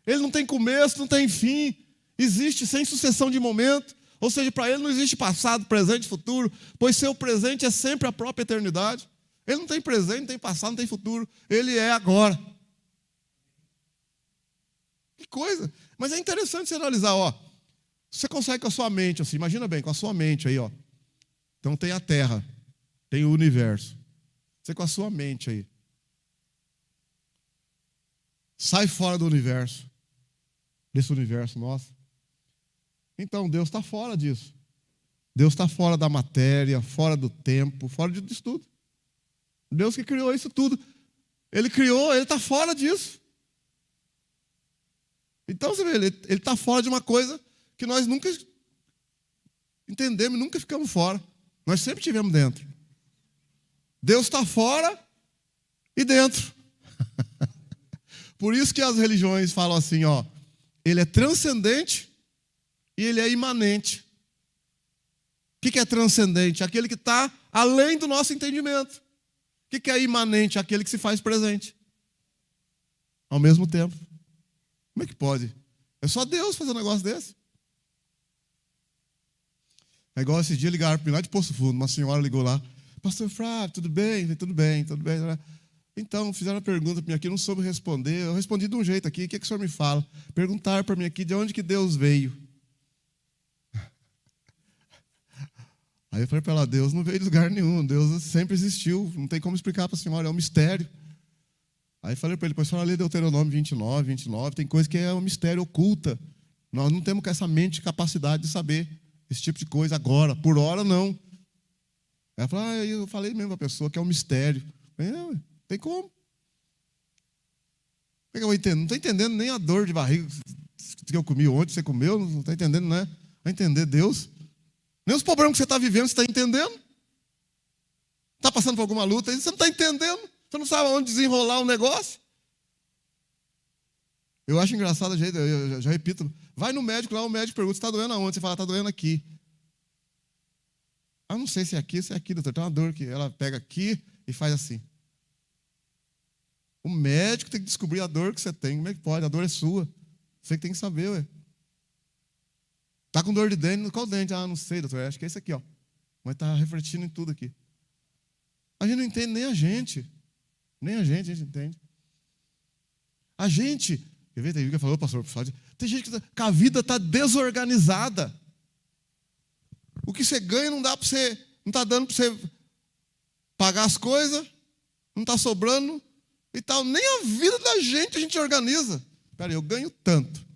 Ele não tem começo, não tem fim, existe sem sucessão de momento. Ou seja, para Ele não existe passado, presente e futuro, pois seu presente é sempre a própria eternidade. Ele não tem presente, não tem passado, não tem futuro. Ele é agora. Que coisa. Mas é interessante você analisar, você consegue com a sua mente, assim, imagina bem, com a sua mente aí, Então tem a Terra, tem o universo. Você com a sua mente aí. Sai fora do universo. Desse universo nosso. Então, Deus está fora disso. Deus está fora da matéria, fora do tempo, fora disso tudo. Deus que criou isso tudo. Ele criou, Ele está fora disso. Então, você vê, Ele está fora de uma coisa que nós nunca entendemos, nunca ficamos fora. Nós sempre estivemos dentro. Deus está fora e dentro. Por isso que as religiões falam assim, ó, ele é transcendente e ele é imanente. O que é transcendente? Aquele que está além do nosso entendimento. O que é imanente? Aquele que se faz presente. Ao mesmo tempo. Como é que pode? É só Deus fazer um negócio desse. É igual esse dia ligaram para mim lá de Poço Fundo. Uma senhora ligou lá. Pastor Flávio, tudo bem? Falei, tudo bem, tudo bem. Então, fizeram uma pergunta para mim aqui, não soube responder. Eu respondi de um jeito aqui. O que o senhor me fala? Perguntaram para mim aqui de onde que Deus veio. Aí eu falei para ela, Deus não veio de lugar nenhum. Deus sempre existiu. Não tem como explicar para a senhora, é um mistério. Aí falei para ele, depois a senhora lê Deuteronômio 29. Tem coisa que é um mistério oculta. Nós não temos essa mente, capacidade de saber esse tipo de coisa agora. Por hora, não. Ela falou, eu falei mesmo para a pessoa que é um mistério. Tem como? Como é que eu vou entender? Não estou entendendo nem a dor de barriga que eu comi ontem, você comeu, não está entendendo, né? Vai entender Deus. Nem os problemas que você está vivendo, você está entendendo? Está passando por alguma luta, você não está entendendo? Você não sabe onde desenrolar um negócio? Eu acho engraçado, eu já repito, vai no médico lá, o médico pergunta, você está doendo aonde? Você fala, está doendo aqui. Não sei se é aqui, doutor, tem uma dor aqui. Ela pega aqui e faz assim. O médico tem que descobrir a dor que você tem. Como é que pode? A dor é sua. Você que tem que saber, ué. Está com dor de dente? Qual dente? Não sei, doutor. Acho que é esse aqui, ó. Mas está refletindo em tudo aqui. A gente não entende nem a gente. Nem a gente entende. A gente, quer ver, tem gente que falou, pastor, tem gente que a vida está desorganizada. O que você ganha não dá para você, não está dando para você pagar as coisas, não está sobrando e tal. Nem a vida da gente a gente organiza. Espera aí, eu ganho tanto.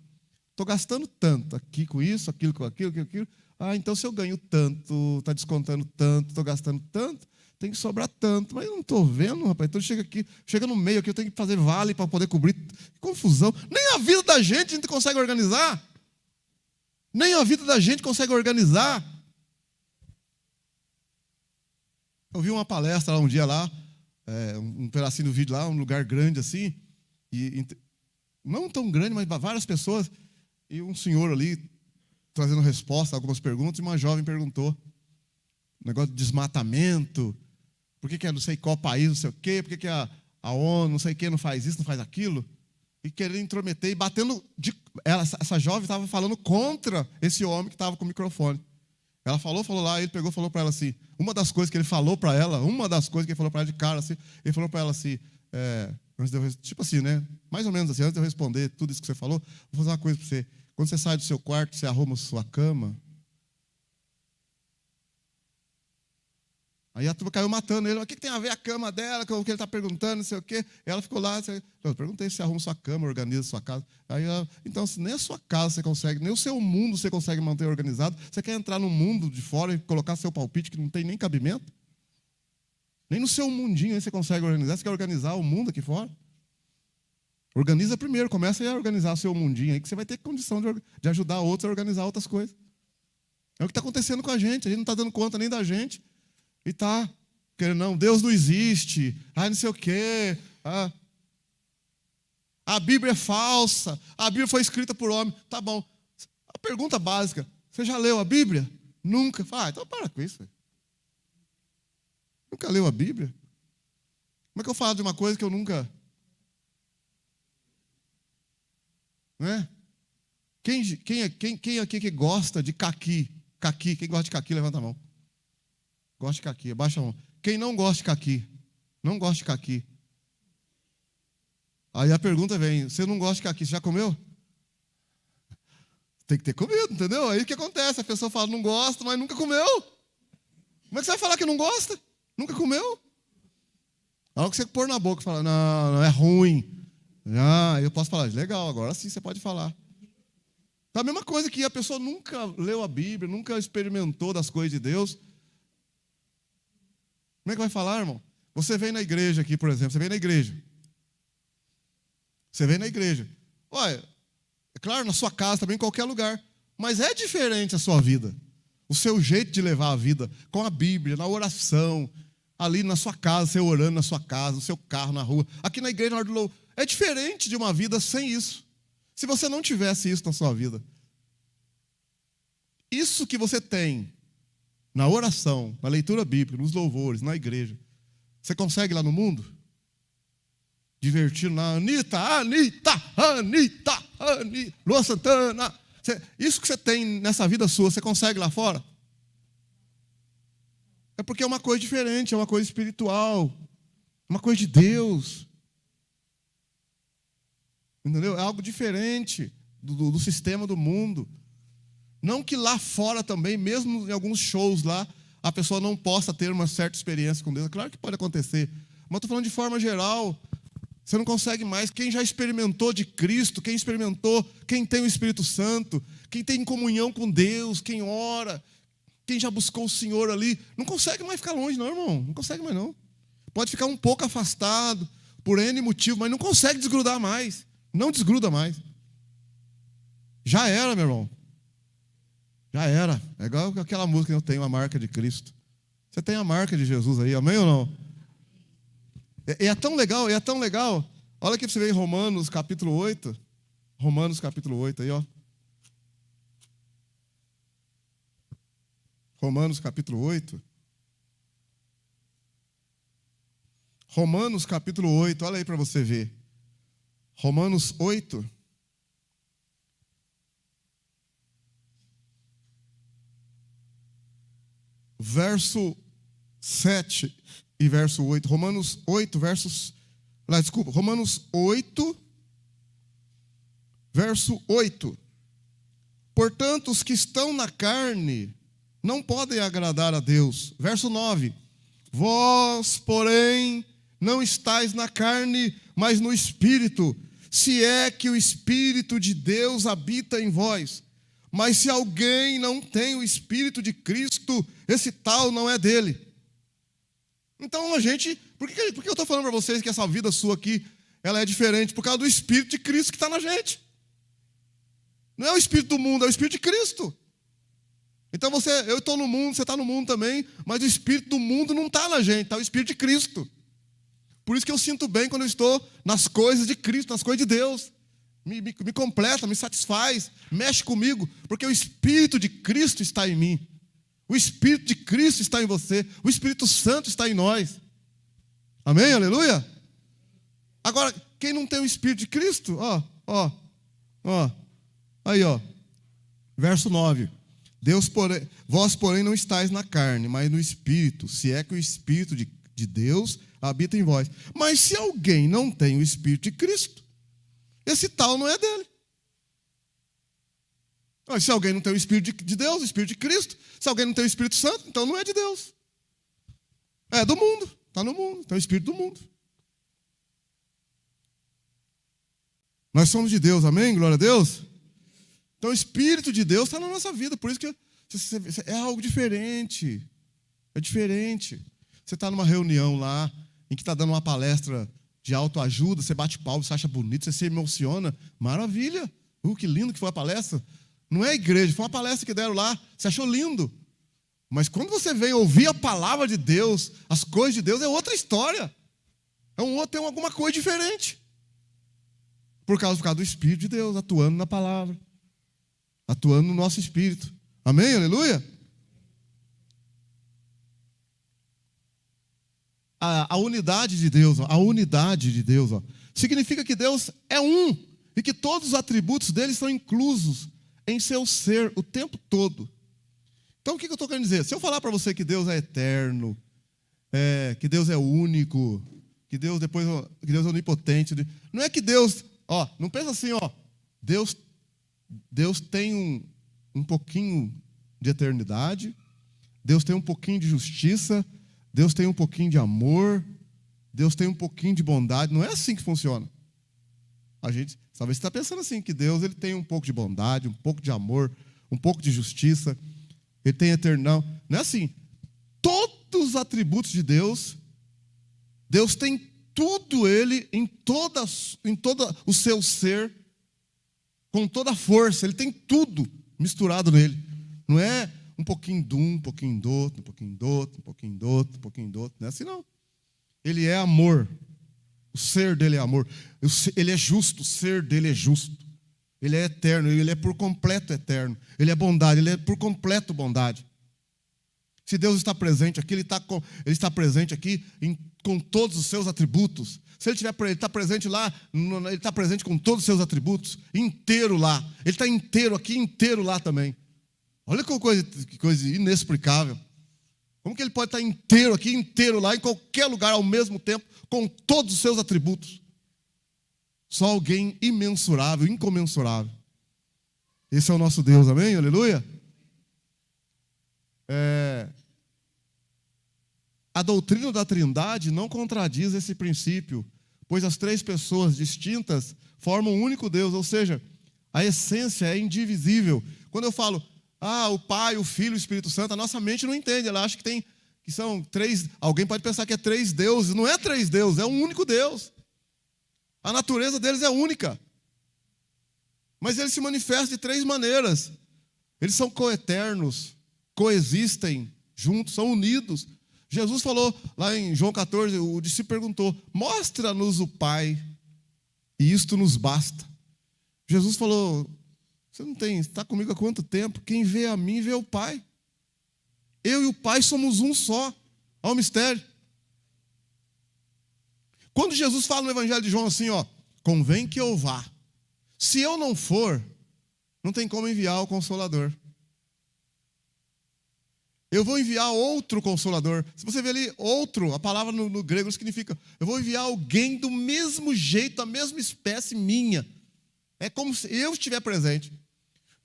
Estou gastando tanto aqui com isso, aquilo, com aquilo. Então se eu ganho tanto, está descontando tanto, estou gastando tanto, tem que sobrar tanto. Mas eu não estou vendo, rapaz. Então chega no meio aqui, eu tenho que fazer vale para poder cobrir. Que confusão. Nem a vida da gente a gente consegue organizar. Nem a vida da gente consegue organizar. Eu vi uma palestra lá um dia lá, um pedacinho do vídeo lá, um lugar grande assim, e não tão grande, mas várias pessoas. E um senhor ali, trazendo resposta a algumas perguntas, e uma jovem perguntou, negócio de desmatamento, por que é não sei qual país, não sei o quê, por que a ONU, não sei o quê, não faz isso, não faz aquilo, e querendo intrometer, e batendo, essa jovem estava falando contra esse homem que estava com o microfone. Ela falou lá, ele pegou e falou para ela assim, uma das coisas que ele falou para ela de cara, assim, ele falou para ela assim, tipo assim, né, mais ou menos assim, antes de eu responder tudo isso que você falou, vou fazer uma coisa para você. Quando você sai do seu quarto, você arruma a sua cama. Aí a turma caiu matando ele. O que tem a ver a cama dela com o que ele está perguntando, não sei o quê. E ela ficou lá. Eu perguntei se você arruma sua cama, organiza a sua casa. Aí então, se nem a sua casa você consegue, nem o seu mundo você consegue manter organizado, você quer entrar no mundo de fora e colocar seu palpite que não tem nem cabimento? Nem no seu mundinho aí você consegue organizar. Você quer organizar o mundo aqui fora? Organiza primeiro, começa a organizar o seu mundinho aí, que você vai ter condição de ajudar outros a organizar outras coisas. É o que está acontecendo com a gente não está dando conta nem da gente. E está querendo, não, Deus não existe, não sei o quê. A Bíblia é falsa, a Bíblia foi escrita por homem. Tá bom. A pergunta básica, você já leu a Bíblia? Nunca. Então para com isso. Nunca leu a Bíblia? Como é que eu falo de uma coisa que eu nunca... Não é? Quem aqui que gosta de caqui? Caqui, quem gosta de caqui, levanta a mão. Gosta de caqui, abaixa a mão. Quem não gosta de caqui? Não gosta de caqui. Aí a pergunta vem, você não gosta de caqui, você já comeu? Tem que ter comido, entendeu? Aí o que acontece? A pessoa fala, não gosta, mas nunca comeu. Como é que você vai falar que não gosta? Nunca comeu? A hora que você pôr na boca e falar, não, é ruim. Eu posso falar, legal, agora sim você pode falar. É a mesma coisa que a pessoa nunca leu a Bíblia, nunca experimentou das coisas de Deus. Como é que vai falar, irmão? Você vem na igreja aqui, por exemplo, você vem na igreja. Olha, é claro, na sua casa também, em qualquer lugar. Mas é diferente a sua vida. O seu jeito de levar a vida com a Bíblia, na oração. ali na sua casa, você orando na sua casa, no seu carro, na rua. Aqui na igreja, na hora do louvor. É diferente de uma vida sem isso. Se você não tivesse isso na sua vida. Isso que você tem na oração, na leitura bíblica, nos louvores, na igreja, você consegue lá no mundo? Divertindo na Anitta, Luan Santana. Isso que você tem nessa vida sua, você consegue lá fora? É porque é uma coisa diferente, é uma coisa espiritual, uma coisa de Deus. Entendeu? É algo diferente do sistema do mundo. Não que lá fora também, mesmo em alguns shows lá, a pessoa não possa ter uma certa experiência com Deus. Claro que pode acontecer. Mas estou falando de forma geral. Você não consegue mais. Quem já experimentou de Cristo, quem experimentou, quem tem o Espírito Santo, quem tem comunhão com Deus, quem ora, quem já buscou o Senhor ali, não consegue mais ficar longe, não, irmão. Não consegue mais, não. Pode ficar um pouco afastado, por N motivo, mas não consegue desgrudar mais. Não desgruda mais. Já era, meu irmão. Já era. É igual aquela música que eu tenho, a marca de Cristo. Você tem a marca de Jesus aí, amém ou não? E é tão legal, e é tão legal. Olha aqui para você ver em Romanos capítulo 8. Romanos capítulo 8 aí, ó. Romanos capítulo 8. Romanos capítulo 8, olha aí para você ver. Romanos 8. Verso 7 e verso 8. Romanos 8, Romanos 8, verso 8. Portanto, os que estão na carne não podem agradar a Deus. Verso 9. Vós, porém, não estáis na carne, mas no Espírito, se é que o Espírito de Deus habita em vós. Mas se alguém não tem o Espírito de Cristo, esse tal não é dele. Então a gente, por que eu estou falando para vocês que essa vida sua aqui, ela é diferente? Por causa do Espírito de Cristo que está na gente. Não é o Espírito do mundo, é o Espírito de Cristo. Então eu estou no mundo, você está no mundo também, mas o Espírito do mundo não está na gente, está o Espírito de Cristo. Por isso que eu sinto bem quando eu estou nas coisas de Cristo, nas coisas de Deus. Me completa, me satisfaz, mexe comigo, porque o Espírito de Cristo está em mim. O Espírito de Cristo está em você. O Espírito Santo está em nós. Amém? Aleluia? Agora, quem não tem o Espírito de Cristo, aí, verso 9. Vós, porém, não estáis na carne, mas no Espírito, se é que o Espírito de Deus habita em vós. Mas se alguém não tem o Espírito de Cristo, esse tal não é dele. Se alguém não tem o Espírito de Deus, o Espírito de Cristo, se alguém não tem o Espírito Santo, então não é de Deus. É do mundo, está no mundo, então é o Espírito do mundo. Nós somos de Deus, amém? Glória a Deus. Então o Espírito de Deus está na nossa vida, por isso que é algo diferente. É diferente. Você está numa reunião lá, em que está dando uma palestra de autoajuda, você bate palma, você acha bonito, você se emociona, maravilha. Que lindo que foi a palestra. Não é a igreja, foi uma palestra que deram lá, você achou lindo. Mas quando você vem ouvir a palavra de Deus, as coisas de Deus, é outra história. Tem alguma coisa diferente. Por causa do Espírito de Deus, atuando na palavra. Atuando no nosso espírito. Amém? Aleluia? A unidade de Deus, significa que Deus é um e que todos os atributos dele são inclusos em seu ser o tempo todo. Então o que eu estou querendo dizer? Se eu falar para você que Deus é eterno, que Deus é único, que Deus é onipotente, não é que Deus, não pensa assim, Deus tem um pouquinho de eternidade, Deus tem um pouquinho de justiça, Deus tem um pouquinho de amor, Deus tem um pouquinho de bondade. Não é assim que funciona. Talvez você está pensando assim, que Deus ele tem um pouco de bondade, um pouco de amor, um pouco de justiça, ele tem eternidade. Não é assim. Todos os atributos de Deus, Deus tem tudo ele em todo o seu ser, com toda a força, ele tem tudo misturado nele. Não é um pouquinho de um pouquinho do outro, um pouquinho do outro, um pouquinho do outro, um pouquinho do outro. Não é assim, não. Ele é amor. O ser dele é amor. Ele é justo, o ser dele é justo. Ele é eterno, ele é por completo eterno. Ele é bondade, ele é por completo bondade. Se Deus está presente aqui, Ele está presente aqui com todos os seus atributos. Se Ele está presente lá, Ele está presente com todos os seus atributos, inteiro lá. Ele está inteiro aqui, inteiro lá também. Olha que coisa inexplicável. Como que Ele pode estar inteiro aqui, inteiro lá, em qualquer lugar ao mesmo tempo, com todos os seus atributos? Só alguém imensurável, incomensurável. Esse é o nosso Deus, amém? Aleluia? A doutrina da Trindade não contradiz esse princípio, pois as três pessoas distintas formam um único Deus, ou seja, a essência é indivisível. Quando eu falo, o Pai, o Filho e o Espírito Santo, a nossa mente não entende, ela acha que são três, alguém pode pensar que é três deuses, não é três deuses, é um único Deus. A natureza deles é única, mas eles se manifestam de três maneiras. Eles são coeternos, coexistem juntos, são unidos. Jesus falou lá em João 14, o discípulo perguntou, mostra-nos o Pai, e isto nos basta. Jesus falou, você está comigo há quanto tempo? Quem vê a mim, vê o Pai. Eu e o Pai somos um só. Olha o mistério. Quando Jesus fala no Evangelho de João assim, convém que eu vá. Se eu não for, não tem como enviar o Consolador. Eu vou enviar outro Consolador. Se você ver ali, outro, a palavra no grego significa, eu vou enviar alguém do mesmo jeito, da mesma espécie minha. É como se eu estiver presente.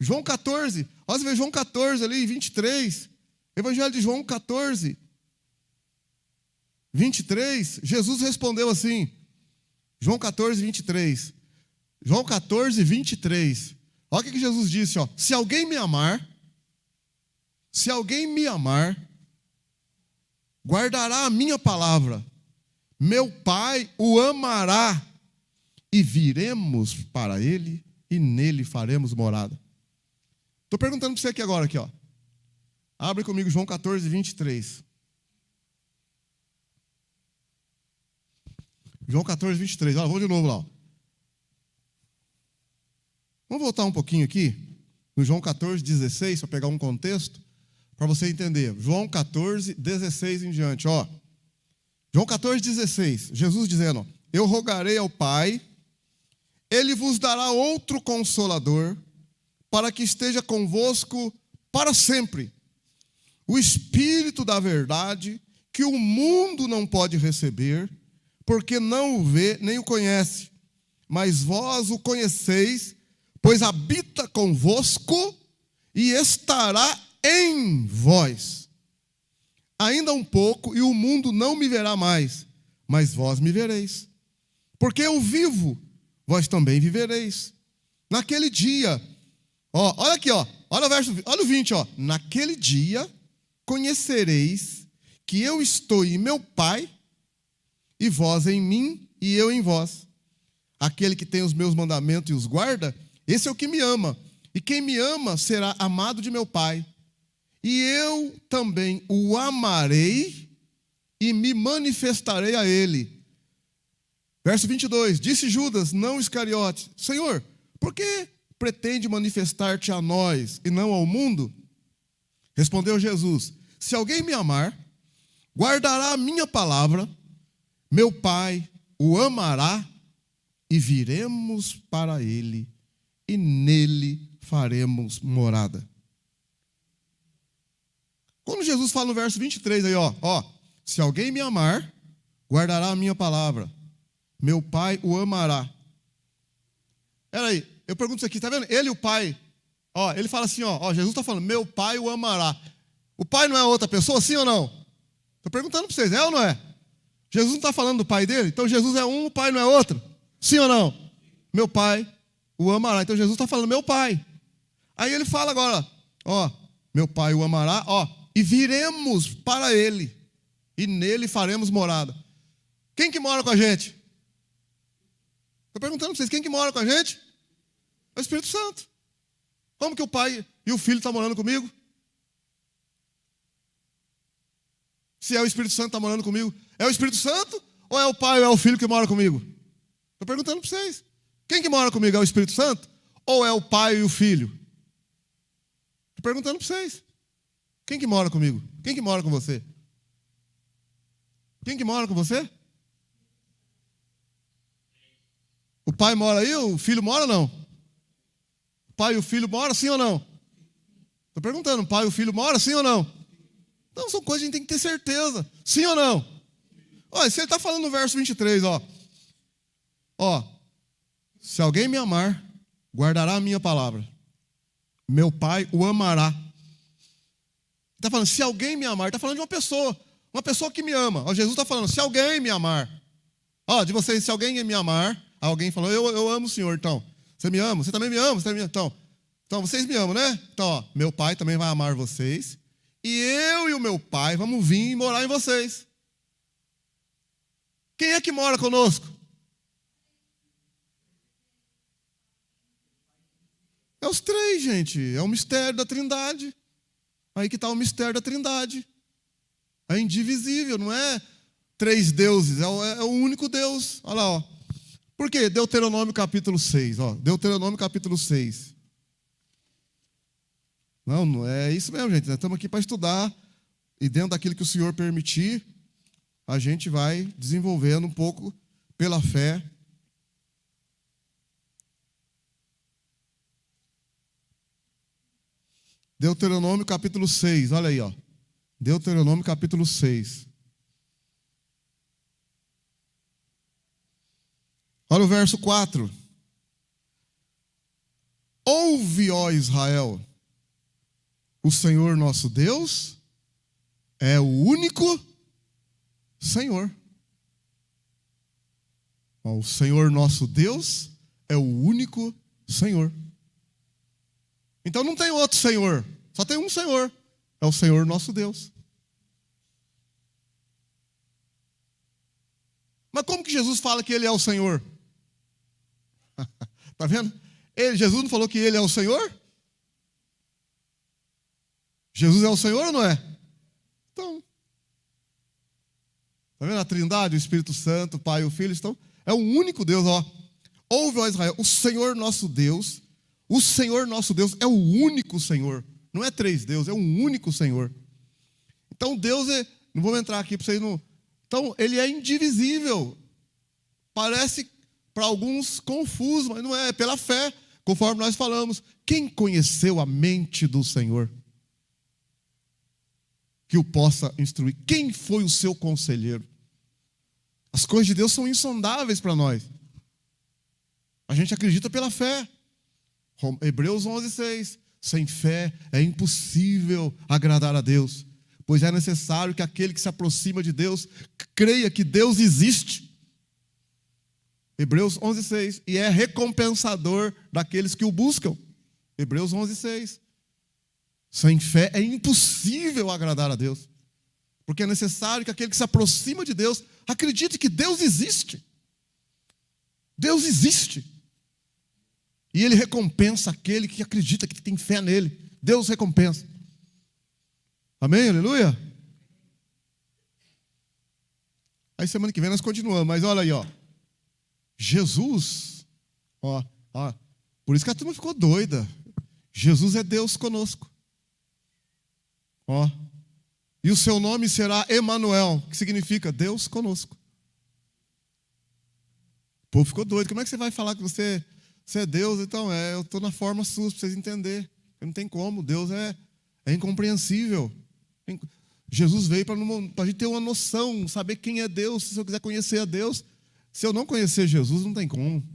João 14, olha, você vê João 14 ali, 23. Evangelho de João 14, 23. Jesus respondeu assim, João 14, 23. João 14, 23. Olha o que Jesus disse, se alguém me amar, guardará a minha palavra, meu Pai o amará, e viremos para ele, e nele faremos morada. Estou perguntando para você aqui agora, abre comigo João 14, 23. João 14, 23, olha, vou de novo lá. Vamos voltar um pouquinho aqui, no João 14, 16, para pegar um contexto, para você entender. João 14, 16 em diante, João 14, 16, Jesus dizendo, eu rogarei ao Pai, Ele vos dará outro Consolador, para que esteja convosco para sempre. O Espírito da verdade, que o mundo não pode receber, porque não o vê nem o conhece, mas vós o conheceis, pois habita convosco e estará em vós. Ainda um pouco, e o mundo não me verá mais, mas vós me vereis. Porque eu vivo, vós também vivereis. Naquele dia, olha aqui, olha o verso, olha o 20, naquele dia conhecereis que eu estou em meu Pai, e vós em mim, e eu em vós. Aquele que tem os meus mandamentos e os guarda, esse é o que me ama. E quem me ama será amado de meu Pai. E eu também o amarei e me manifestarei a ele. Verso 22, disse Judas, não Iscariote, Senhor, por que pretende manifestar-te a nós e não ao mundo? Respondeu Jesus, se alguém me amar, guardará a minha palavra, meu Pai o amará e viremos para ele e nele faremos morada. Quando Jesus fala no verso 23 aí, se alguém me amar, guardará a minha palavra, meu Pai o amará. Peraí, eu pergunto isso aqui, está vendo? Ele e o Pai, ele fala assim, Jesus está falando, meu Pai o amará. O Pai não é outra pessoa, sim ou não? Estou perguntando para vocês, é ou não é? Jesus não está falando do Pai dele? Então Jesus é um, o Pai não é outro? Sim ou não? Meu Pai o amará. Então Jesus está falando, meu Pai. Aí ele fala agora, meu Pai o amará, e viremos para ele, e nele faremos morada. Quem que mora com a gente? Estou perguntando para vocês, quem que mora com a gente? É o Espírito Santo. Como que o Pai e o Filho estão morando comigo? Se é o Espírito Santo que está morando comigo, é o Espírito Santo ou é o Pai ou é o Filho que mora comigo? Estou perguntando para vocês. Quem que mora comigo, é o Espírito Santo ou é o Pai e o Filho? Estou perguntando para vocês. Quem que mora comigo? Quem que mora com você? Quem que mora com você? O Pai mora aí, o Filho mora ou não? O Pai e o Filho moram, sim ou não? Estou perguntando, o Pai e o Filho moram, sim ou não? Então são coisas que a gente tem que ter certeza. Sim ou não? Olha, se ele está falando no verso 23, ó. Se alguém me amar, guardará a minha palavra. Meu Pai o amará. Está falando, se alguém me amar, está falando de uma pessoa que me ama. Ó, Jesus está falando, se alguém me amar. Ó, de vocês, se alguém me amar, alguém falou, eu amo o Senhor, então. Você me ama? Você também me ama? Você também me ama? Então, vocês me amam, né? Então, ó, meu Pai também vai amar vocês. E eu e o meu Pai vamos vir morar em vocês. Quem é que mora conosco? É os três, gente. É o mistério da Trindade. Aí que está o mistério da Trindade. É indivisível, não é três deuses, é o único Deus. Olha lá, ó. Por quê? Deuteronômio capítulo 6. Ó. Deuteronômio capítulo 6. Não é isso mesmo, gente. Nós estamos aqui para estudar. E dentro daquilo que o Senhor permitir, a gente vai desenvolvendo um pouco pela fé. Deuteronômio capítulo 6, olha aí, ó. Deuteronômio capítulo 6. Olha o verso 4. Ouve, ó Israel, o Senhor nosso Deus é o único Senhor. O Senhor nosso Deus é o único Senhor. Então não tem outro Senhor, só tem um Senhor. É o Senhor nosso Deus. Mas como que Jesus fala que Ele é o Senhor? Está vendo? Jesus não falou que Ele é o Senhor? Jesus é o Senhor ou não é? Então, está vendo a Trindade, o Espírito Santo, o Pai e o Filho? Então, é um único Deus, ó. Ouve, ó Israel, o Senhor nosso Deus é o único Senhor. Não é três deuses, é um único Senhor. Então Deus é, não vou entrar aqui para vocês não. Então Ele é indivisível. Parece para alguns confuso, mas não é pela fé, conforme nós falamos. Quem conheceu a mente do Senhor? Que o possa instruir. Quem foi o seu conselheiro? As coisas de Deus são insondáveis para nós. A gente acredita pela fé. Hebreus 11:6. Sem fé é impossível agradar a Deus, pois é necessário que aquele que se aproxima de Deus creia que Deus existe. Hebreus 11:6. E é recompensador daqueles que o buscam. Hebreus 11:6. Sem fé é impossível agradar a Deus, porque é necessário que aquele que se aproxima de Deus acredite que Deus existe. Deus existe. E Ele recompensa aquele que acredita, que tem fé nele. Deus recompensa. Amém? Aleluia? Aí semana que vem nós continuamos, mas olha aí, ó. Jesus, ó, por isso que a turma ficou doida. Jesus é Deus conosco. Ó. E o seu nome será Emanuel, que significa Deus conosco. O povo ficou doido. Como é que você vai falar que você é Deus? Então, eu estou na forma sua, para vocês entenderem. Não tem como, Deus é incompreensível. Jesus veio para a gente ter uma noção, saber quem é Deus. Se eu quiser conhecer a Deus, se eu não conhecer Jesus, não tem como.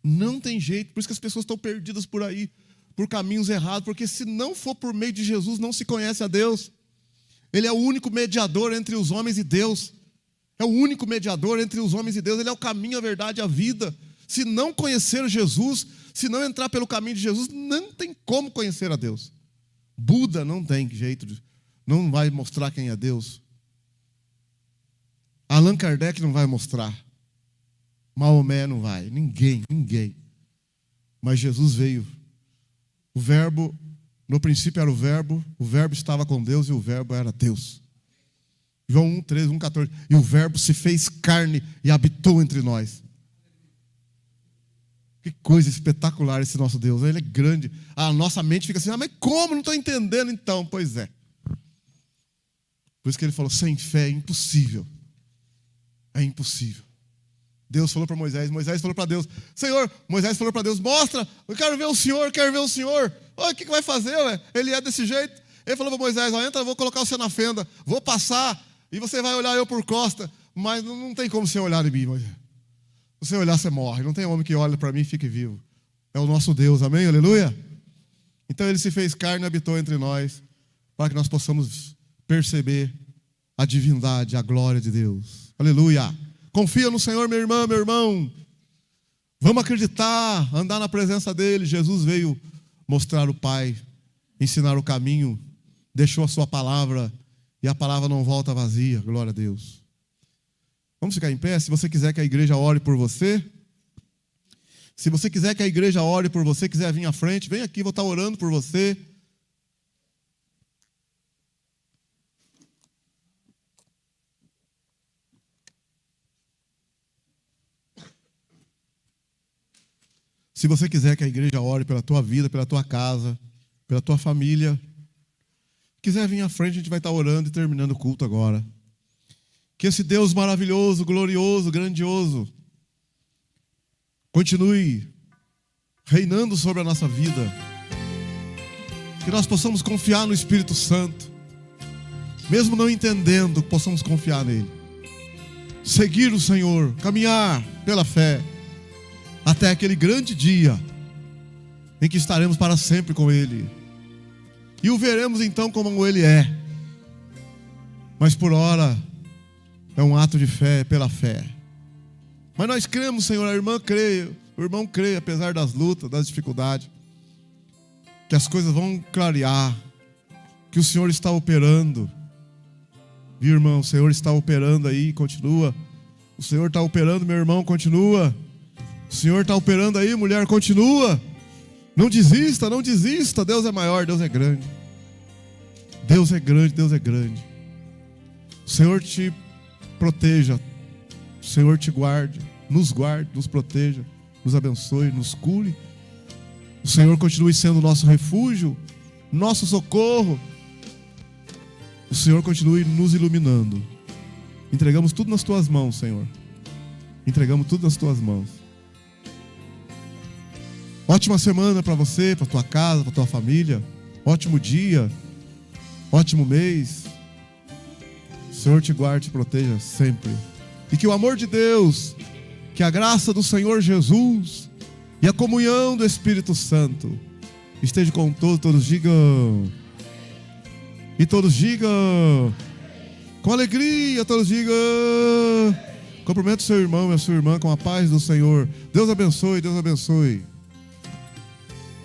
Não tem jeito. Por isso que as pessoas estão perdidas por aí, por caminhos errados, porque se não for por meio de Jesus, não se conhece a Deus. Ele é o único mediador entre os homens e Deus. É o único mediador entre os homens e Deus. Ele é o caminho, a verdade e a vida. Se não conhecer Jesus, se não entrar pelo caminho de Jesus, não tem como conhecer a Deus. Buda não tem jeito, não vai mostrar quem é Deus. Allan Kardec não vai mostrar. Maomé não vai. Ninguém. Mas Jesus veio. O verbo, no princípio era o verbo estava com Deus e o verbo era Deus. João 1:13, 1:14. E o verbo se fez carne e habitou entre nós. Que coisa espetacular esse nosso Deus. Ele é grande. A nossa mente fica assim, mas como? Não estou entendendo então. Pois é. Por isso que ele falou, sem fé é impossível. É impossível. Deus falou para Moisés, Moisés falou para Deus, Senhor, Moisés falou para Deus, mostra, eu quero ver o Senhor, quero ver o Senhor. Olha, o que vai fazer, ué? Ele é desse jeito. Ele falou para Moisés, entra, eu vou colocar você na fenda, vou passar, e você vai olhar eu por costa, mas não tem como você olhar em mim, Moisés. Se você olhar, você morre. Não tem homem que olhe para mim e fique vivo. É o nosso Deus, amém? Aleluia? Então ele se fez carne e habitou entre nós, para que nós possamos perceber a divindade, a glória de Deus. Aleluia! Confia no Senhor, minha irmã, meu irmão. Vamos acreditar, andar na presença dEle. Jesus veio mostrar o Pai, ensinar o caminho, deixou a sua palavra, e a palavra não volta vazia. Glória a Deus. Vamos ficar em pé? Se você quiser que a igreja ore por você, se você quiser que a igreja ore por você, quiser vir à frente, vem aqui, vou estar orando por você. Se você quiser que a igreja ore pela tua vida, pela tua casa, pela tua família, quiser vir à frente, a gente vai estar orando e terminando o culto agora. Que esse Deus maravilhoso, glorioso, grandioso, continue reinando sobre a nossa vida. Que nós possamos confiar no Espírito Santo, mesmo não entendendo, possamos confiar nele. Seguir o Senhor, caminhar pela fé, até aquele grande dia em que estaremos para sempre com Ele. E o veremos então como Ele é. Mas por ora é um ato de fé, pela fé. Mas nós cremos, Senhor, a irmã crê, o irmão crê, apesar das lutas, das dificuldades, que as coisas vão clarear, que o Senhor está operando. Viu, irmão? O Senhor está operando aí, continua. O Senhor está operando, meu irmão, continua. O Senhor está operando aí, mulher, continua. Não desista, não desista. Deus é maior, Deus é grande. Deus é grande, Deus é grande. O Senhor te proteja. O Senhor te guarde, nos proteja, nos abençoe, nos cure. O Senhor continue sendo nosso refúgio, nosso socorro. O Senhor continue nos iluminando. Entregamos tudo nas tuas mãos, Senhor. Entregamos tudo nas tuas mãos. Ótima semana para você, para tua casa, para tua família. Ótimo dia, ótimo mês. O Senhor te guarde e te proteja sempre. E que o amor de Deus, que a graça do Senhor Jesus e a comunhão do Espírito Santo esteja com todos digam. E todos digam. Com alegria, todos digam. Cumprimento o seu irmão e a sua irmã com a paz do Senhor. Deus abençoe, Deus abençoe.